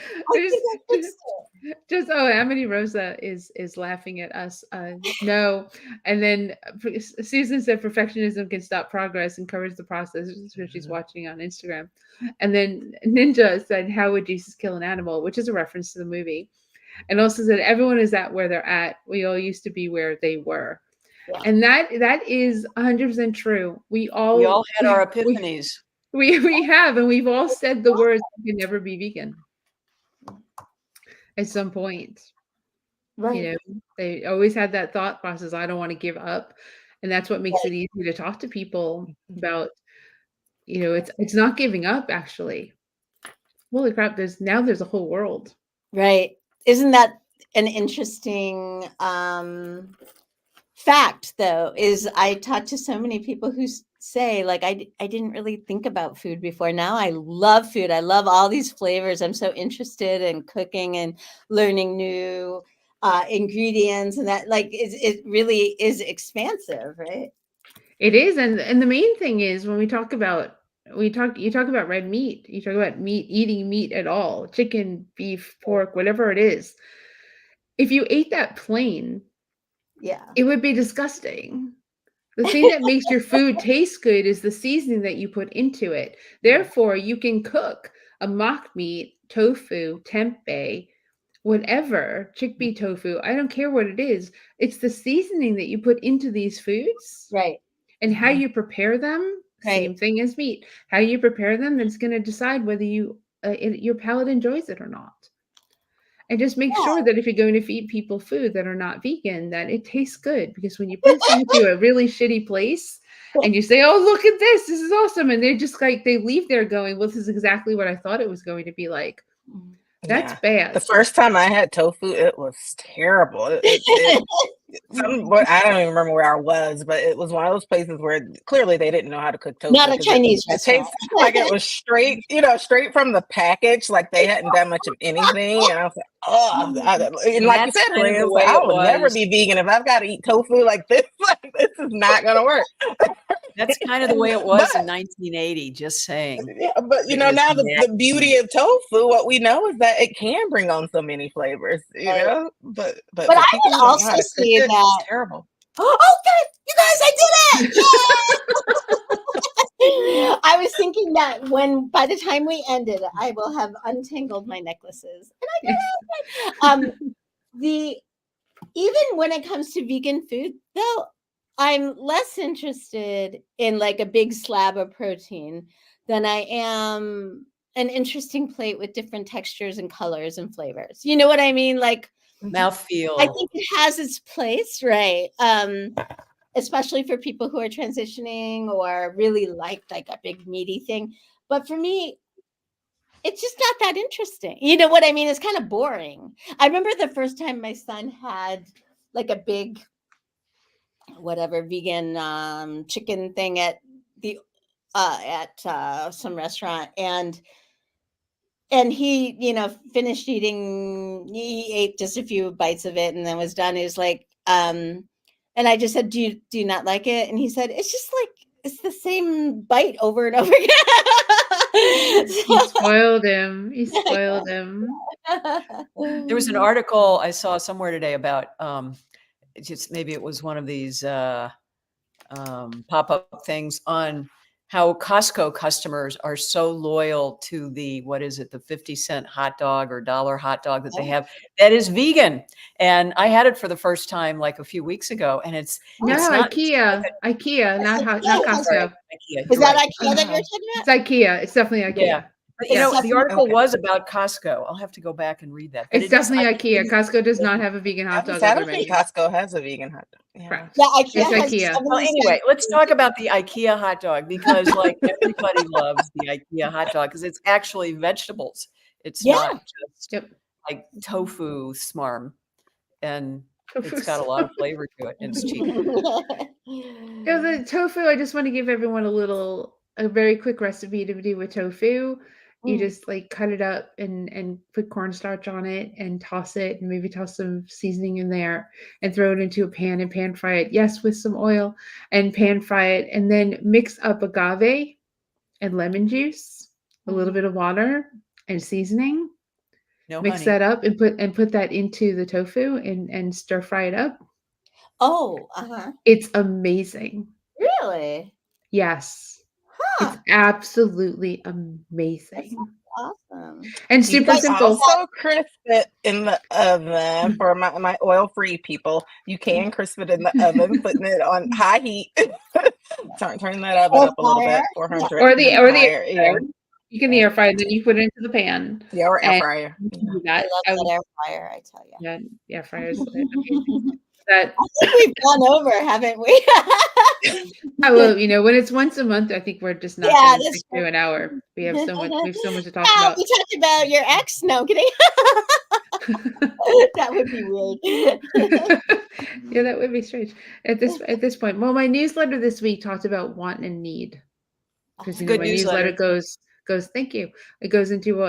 I There's think I fixed it. Amity Rosa is laughing at us. No, and then Susan said perfectionism can stop progress, encourage the process. This is what she's watching on Instagram. And then Ninja said, "How would Jesus kill an animal?" Which is a reference to the movie. And also said, "Everyone is at where they're at. We all used to be where they were." Yeah. And that is 100% true. We We all had our we, epiphanies. we have, and we've all said the words, "We can never be vegan." At some point, Right. they always had that thought process, "I don't want to give up." And that's what makes it easy to talk to people about, it's not giving up actually. Holy crap, there's a whole world. Right. Isn't that an interesting fact though, is I talk to so many people who say like, I didn't really think about food before. Now I love food. I love all these flavors. I'm so interested in cooking and learning new ingredients, and that like it really is expansive, right? It is, and the main thing is when you talk about red meat, you talk about eating meat at all, chicken, beef, pork, whatever it is. If you ate that plain, Yeah. it would be disgusting. The thing that makes your food taste good is the seasoning that you put into it. Therefore, you can cook a mock meat, tofu, tempeh, whatever, chickpea tofu. I don't care what it is. It's the seasoning that you put into these foods Right. and how you prepare them. Same Right. thing as meat. How you prepare them, that's going to decide whether your palate enjoys it or not. And just make sure that if you're going to feed people food that are not vegan, that it tastes good. Because when you bring someone to a really shitty place and you say, "Oh, look at this. This is awesome." And they're just like, they leave there going, "Well, this is exactly what I thought it was going to be like." That's yeah. The bad. first time I had tofu, it was terrible. I don't even remember where I was, but it was one of those places where clearly they didn't know how to cook tofu. Not a Chinese It restaurant. tasted like it was straight, straight from the package. Like they hadn't done much of anything, and I was like, "Oh!" And like you that's said, kind of Lynn, the it's like, way I it would never was. be vegan if I've got to eat tofu like this. Like this is not gonna work. That's kind of the way it was in 1980, just saying. Yeah, but It was now the nasty. beauty of tofu, what we know is that it can bring on so many flavors, Right. But But I people would who don't know also how to cook say it, that. it's terrible. Oh, good. You guys, I did it! I was thinking that by the time we ended, I will have untangled my necklaces, and I did it. Even when it comes to vegan food, though, I'm less interested in like a big slab of protein than I am an interesting plate with different textures and colors and flavors. You know what I mean? Like, Mouthfeel. I think it has its place, right? Especially for people who are transitioning or really like a big meaty thing. But for me, it's just not that interesting. You know what I mean? It's kind of boring. I remember the first time my son had like a big, whatever, vegan chicken thing at some restaurant, and he finished eating. He ate just a few bites of it and then was done. He was like, and I just said, do you not like it? And he said, it's just like it's the same bite over and over again. You spoiled him. You spoiled him. There was an article I saw somewhere today about just maybe it was one of these pop-up things on how Costco customers are so loyal to the, what is it, the 50-cent hot dog or dollar hot dog that they have that is vegan. And I had it for the first time like a few weeks ago, and it's No, not IKEA. IKEA, not Yeah, Costco. sorry, IKEA, Is you're that right. IKEA that you're talking It's about? IKEA. It's definitely Yeah. IKEA. But, It's the definitely article okay. was about Costco. I'll have to go back and read that. But It's it is definitely IKEA. IKEA. Costco does not have a vegan hot dog I on their don't think menu. Costco has a vegan hot dog. Yeah. Correct. Yeah, It's IKEA has IKEA. Well, 70 anyway, cents. let's talk about the IKEA hot dog because like everybody loves the IKEA hot dog because it's actually vegetables. It's Yeah. not just Yep. like tofu smarm, and Tofu it's got a lot of flavor to it, and it's cheap. Yeah, the tofu, I just want to give everyone a very quick recipe to do with tofu. You Mm. just like cut it up and put cornstarch on it and toss it and maybe toss some seasoning in there and throw it into a pan and pan fry it. Yes, with some oil and pan fry it and then mix up agave and lemon juice, a little bit of water and seasoning. No Mix honey. that up and put that into the tofu and stir fry it up. Oh, uh-huh. It's amazing. Really? Yes. Huh. It's absolutely amazing. Awesome. And You super can simple. also crisp it in the oven for my oil-free people. You can crisp it in the oven, putting it on high heat. Turn that oven Air up a little bit, fryer? 400 Or the and air higher. Yeah, fryer. You can air fry, then you put it into the pan. yeah, or air And fryer. you can Yeah. do I that. love I that would, air fryer, I tell you. yeah, air fryers amazing. That I think we've gone over, haven't we? I will, when it's once a month, I think we're just not Yeah, gonna that's stick to an hour. We have so much to talk Wow, about. we talked about your ex. No, I'm kidding. That would be weird. Yeah, that would be strange at this point. Well, my newsletter this week talked about want and need. Because Good my newsletter. newsletter goes thank you. It goes into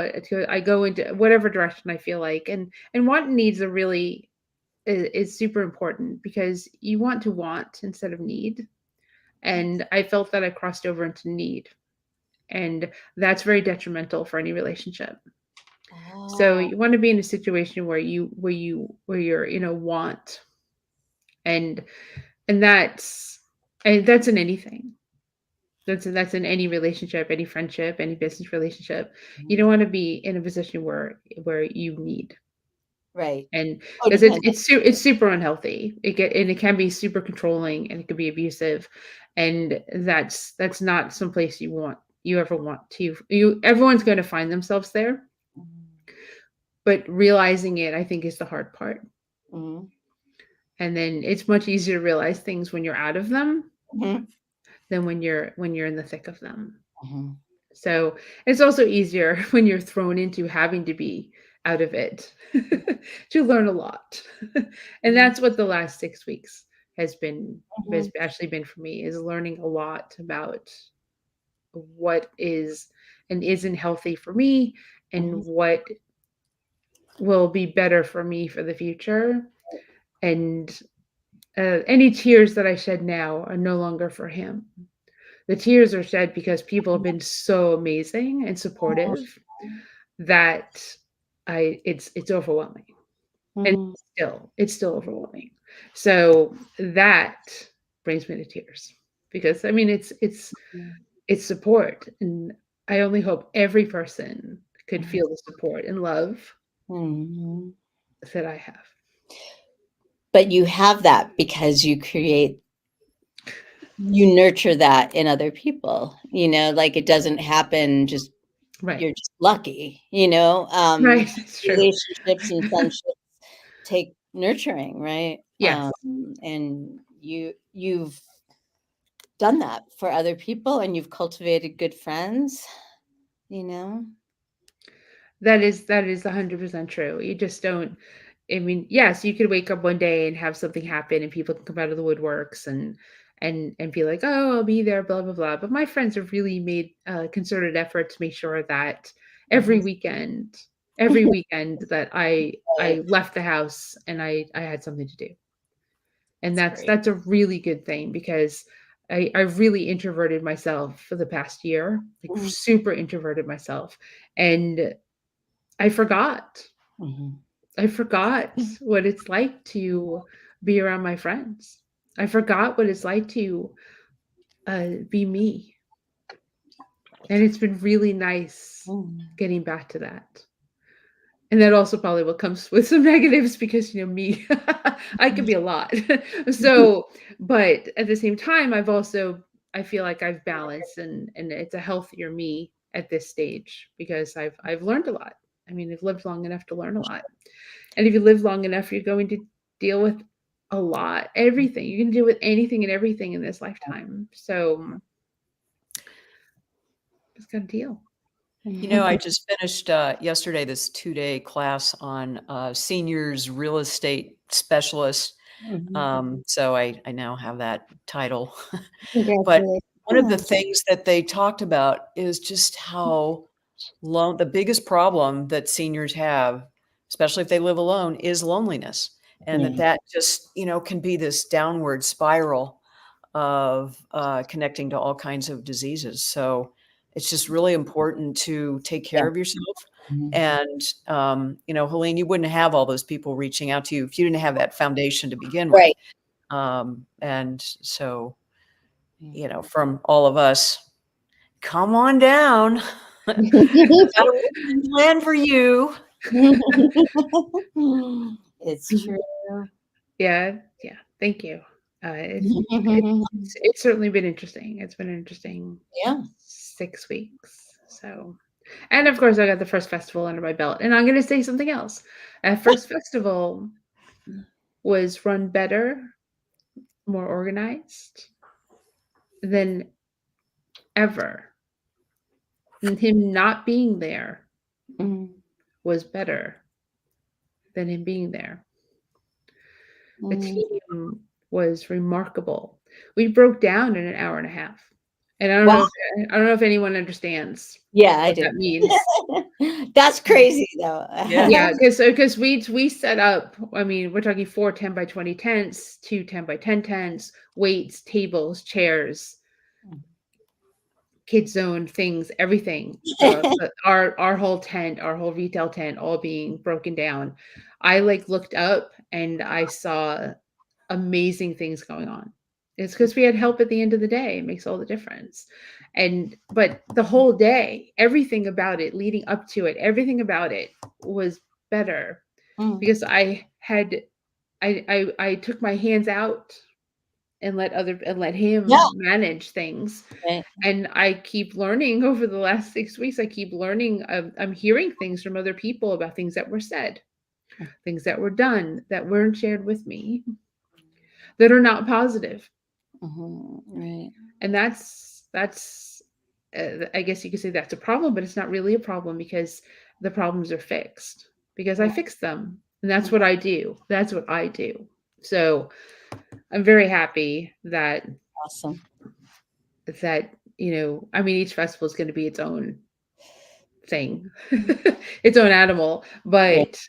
I go into whatever direction I feel like. And want and needs are really is super important because you want to want instead of need. And I felt that I crossed over into need. And that's very detrimental for any relationship. So Oh, you want to be in a situation where you're in a want and that's in anything. That's in any relationship, any friendship, any business relationship. You don't want to be in a position where you need, right. and Oh, because dependent. it's super unhealthy. It can be super controlling and it can be abusive, and that's not someplace you ever want to. Everyone's going to find themselves there, but realizing it, I think, is the hard part. Mhm. And then it's much easier to realize things when you're out of them Mhm. than when you're in the thick of them. Mhm. So it's also easier when you're thrown into having to be out of it to learn a lot. And that's what the last 6 weeks has actually been for me, is learning a lot about what is and isn't healthy for me and what will be better for me for the future. And any tears that I shed now are no longer for him. The tears are shed because people have been so amazing and supportive that it's overwhelming. And Mhm. it's still overwhelming. So that brings me to tears because I mean it's support, and I only hope every person could feel the support and love Mhm. that I have. But you have that because you nurture that in other people, like it doesn't happen just, Right. you're just lucky, Right. It's true. relationships and friendships take nurturing, right? Yes. And you've done that for other people and you've cultivated good friends, you know? That is 100% true. You just don't. I mean, yes, you could wake up one day and have something happen, and people can come out of the woodworks and be like, "Oh, I'll be there," blah blah blah. But my friends have really made a concerted effort to make sure that every weekend, that I Right. left the house and I had something to do, and That's great. that's a really good thing because I really introverted myself for the past year, like super introverted myself. And I forgot. I forgot what it's like to be around my friends. I forgot what it's like to be me. And it's been really nice getting back to that. And that also probably what comes with some negatives because, me, I can be a lot. So, but at the same time, I feel like I've balanced and it's a healthier me at this stage because I've learned a lot. I mean, I've lived long enough to learn a lot. And if you live long enough, you're going to deal with a lot, everything. You can deal with anything and everything in this lifetime. So just got to deal. I just finished yesterday this 2-day class on seniors real estate specialist. So I now have that title. But one of the things that they talked about is just how the biggest problem that seniors have, especially if they live alone, is loneliness. And that just, can be this downward spiral of connecting to all kinds of diseases. So it's just really important to take care of yourself. And, Helene, you wouldn't have all those people reaching out to you if you didn't have that foundation to begin with. And so, from all of us, come on down. I've got a plan for you. It's true. Yeah. Thank you. It's certainly been interesting. It's been an interesting 6 weeks. So, and of course, I got the first festival under my belt. And I'm going to say something else. That first festival was run better, more organized than ever. And him not being there was better than him being there. The team was remarkable. We broke down in an hour and a half. And I don't know if anyone understands I what do. that means. That's crazy though. Yeah, because we set up, I mean, we're talking 4 10 by 20 tents, 2 10 by 10 tents, weights, tables, chairs, kid zone things, everything. Our whole tent, our whole retail tent, all being broken down. I looked up and I saw amazing things going on. It's because we had help at the end of the day. It makes all the difference. But the whole day, everything about it, leading up to it, everything about it was better because I took my hands out and let him manage things. And I keep learning over the last 6 weeks. I keep learning. I'm hearing things from other people about things that were said, things that were done that weren't shared with me, that are not positive. Right. And that's I guess you could say that's a problem, but it's not really a problem because the problems are fixed because I fixed them. And that's what I do. That's what I do. So I'm very happy that Awesome. that, I mean, each festival is going to be its own thing, its own animal, but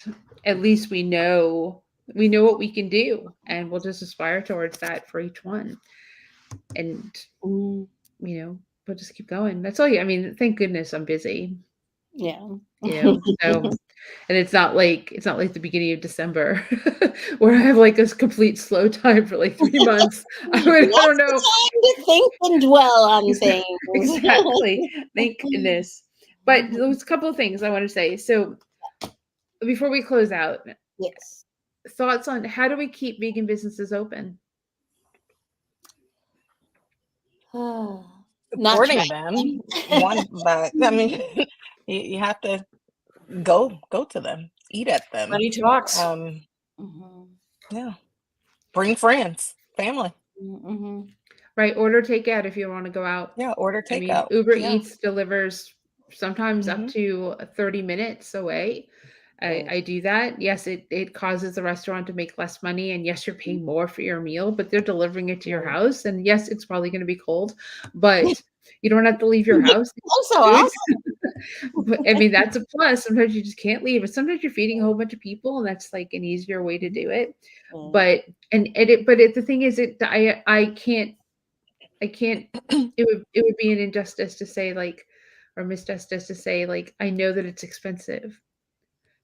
at least we know what we can do, and we'll just aspire towards that for each one. And we'll just keep going. That's all. I mean, thank goodness I'm busy. So, and it's not like the beginning of December where I have this complete slow time for 3 months. I don't know. Time to think and dwell on things. Exactly. Thank goodness. But there's a couple of things I want to say. So before we close out, thoughts on how do we keep vegan businesses open? Supporting them, but I mean, you have to go to them, eat at them. Money talks. Yeah, bring friends, family. Right, order takeout if you want to go out. Yeah, order takeout. I mean, Uber Eats delivers sometimes up to 30 minutes away. I do that. Yes, it causes the restaurant to make less money, and yes, you're paying more for your meal, but they're delivering it to your house, and yes, it's probably going to be cold, but you don't have to leave your house. Also awesome. But I mean, that's a plus. Sometimes you just can't leave, but sometimes you're feeding a whole bunch of people, and that's an easier way to do it. But the thing is, I can't I can't. It would be an injustice to say like, or misjustice to say like, I know that it's expensive,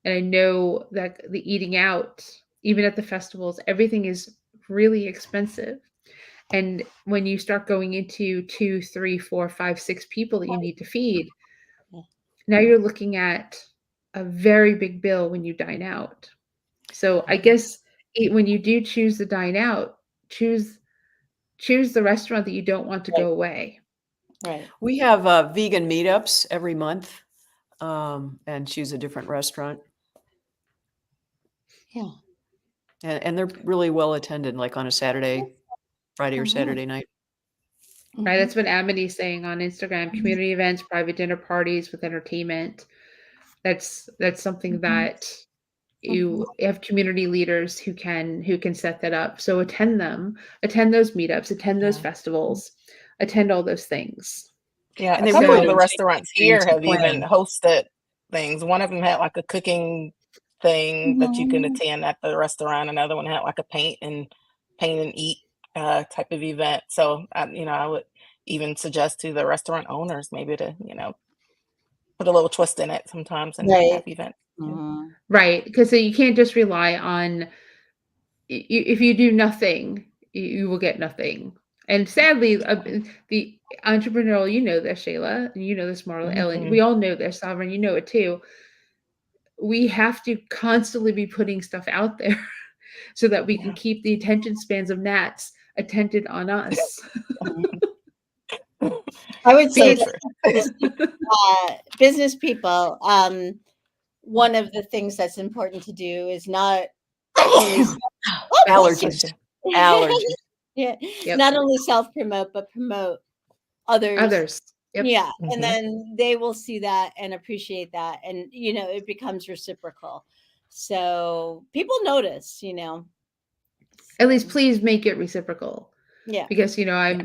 and I know that the eating out, even at the festivals, everything is really expensive. And when you start going into 2, 3, 4, 5, 6 people that you need to feed, now you're looking at a very big bill when you dine out. So I guess when you do choose to dine out, choose the restaurant that you don't want to Right. go away. Right. We have vegan meetups every month, and choose a different restaurant. Yeah. And they're really well attended, like on a Saturday, Friday or Mhm. Saturday night. Right, that's what Amity's saying on Instagram. Community events, private dinner parties with entertainment. That's something that you have community leaders who can set that up. So attend them, attend those meetups, attend those Yeah. festivals, attend all those things. Yeah, And a they couple really of the don't take restaurants anything here to have even plan. hosted things. One of them had like a cooking thing that you can attend at the restaurant. Another one had like a paint and eat type of event. So I would even suggest to the restaurant owners maybe to put a little twist in it sometimes and Right. have events. Mhm. Right, because so you can't just rely on if you do nothing, you will get nothing. And sadly, the entrepreneurial, you know this, Shayla, and you know this, Marla, Ellen, we Mhm. all know this, Sovereign, you know it too. We have to constantly be putting stuff out there so that we can Yeah. keep the attention spans of gnats attentive on us. I would say So Because true. business people, one of the things that's important to do is not only bless you. Allergies. Allergies. Yeah, Yep. not only self-promote, but promote others. Others. Yep. Yeah, and Mhm. then they will see that and appreciate that, and it becomes reciprocal. So people notice. At least So please make it reciprocal. yeah, Because Yeah.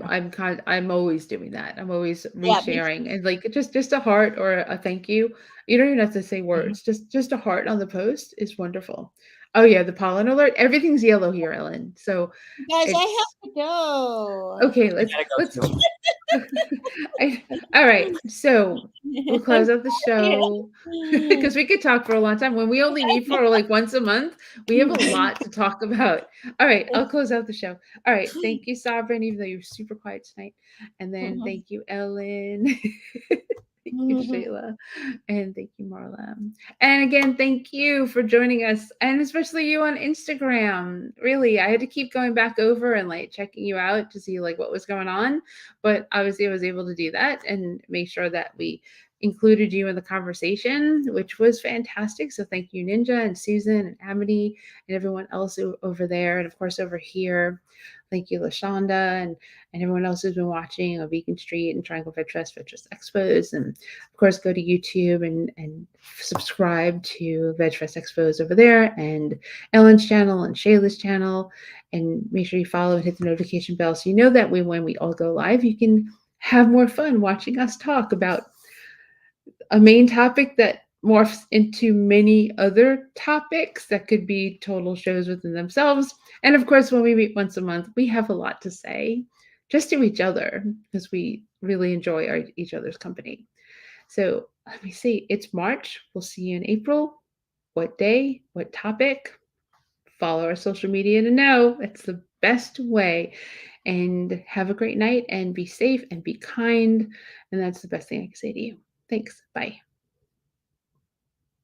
I'm always doing that. I'm always yeah, me resharing and like just a heart or a thank you. You don't even have to say Mhm. words. Just a heart on the post is wonderful. Oh yeah, the pollen alert. Everything's yellow here, Ellen. So too. Guys, I it's have to go. okay. I gotta Let's. go too. All right. So we'll close out the show because we could talk for a long time. When we only meet for like once a month, we have a lot to talk about. All right, I'll close out the show. All right, thank you, Sovereign, even though you're super quiet tonight. And then thank you, Ellen. Thank you, Shayla. And thank you, Marla. And again, thank you for joining us, and especially you on Instagram. Really, I had to keep going back over and like checking you out to see like what was going on, but obviously I was able to do that and make sure that we included you in the conversation, which was fantastic. So thank you, Ninja and Susan and Amity and everyone else over there, and of course over here. Thank you, Lashonda, and everyone else who's been watching on Beacon Street and Triangle Fed Trust Expos. And of course, go to YouTube and subscribe to Veg Fest Expos over there, and Ellen's channel and Shayla's channel. And make sure you follow and hit the notification bell so you know that when we all go live, you can have more fun watching us talk about a main topic that morphs into many other topics that could be total shows within themselves. And of course, when we meet once a month, we have a lot to say just to each other because we really enjoy each other's company. So let me see. It's March. We'll see you in April. What day? What topic? Follow our social media to know. That's the best way. And have a great night and be safe and be kind. And that's the best thing I can say to you. Thanks. Bye.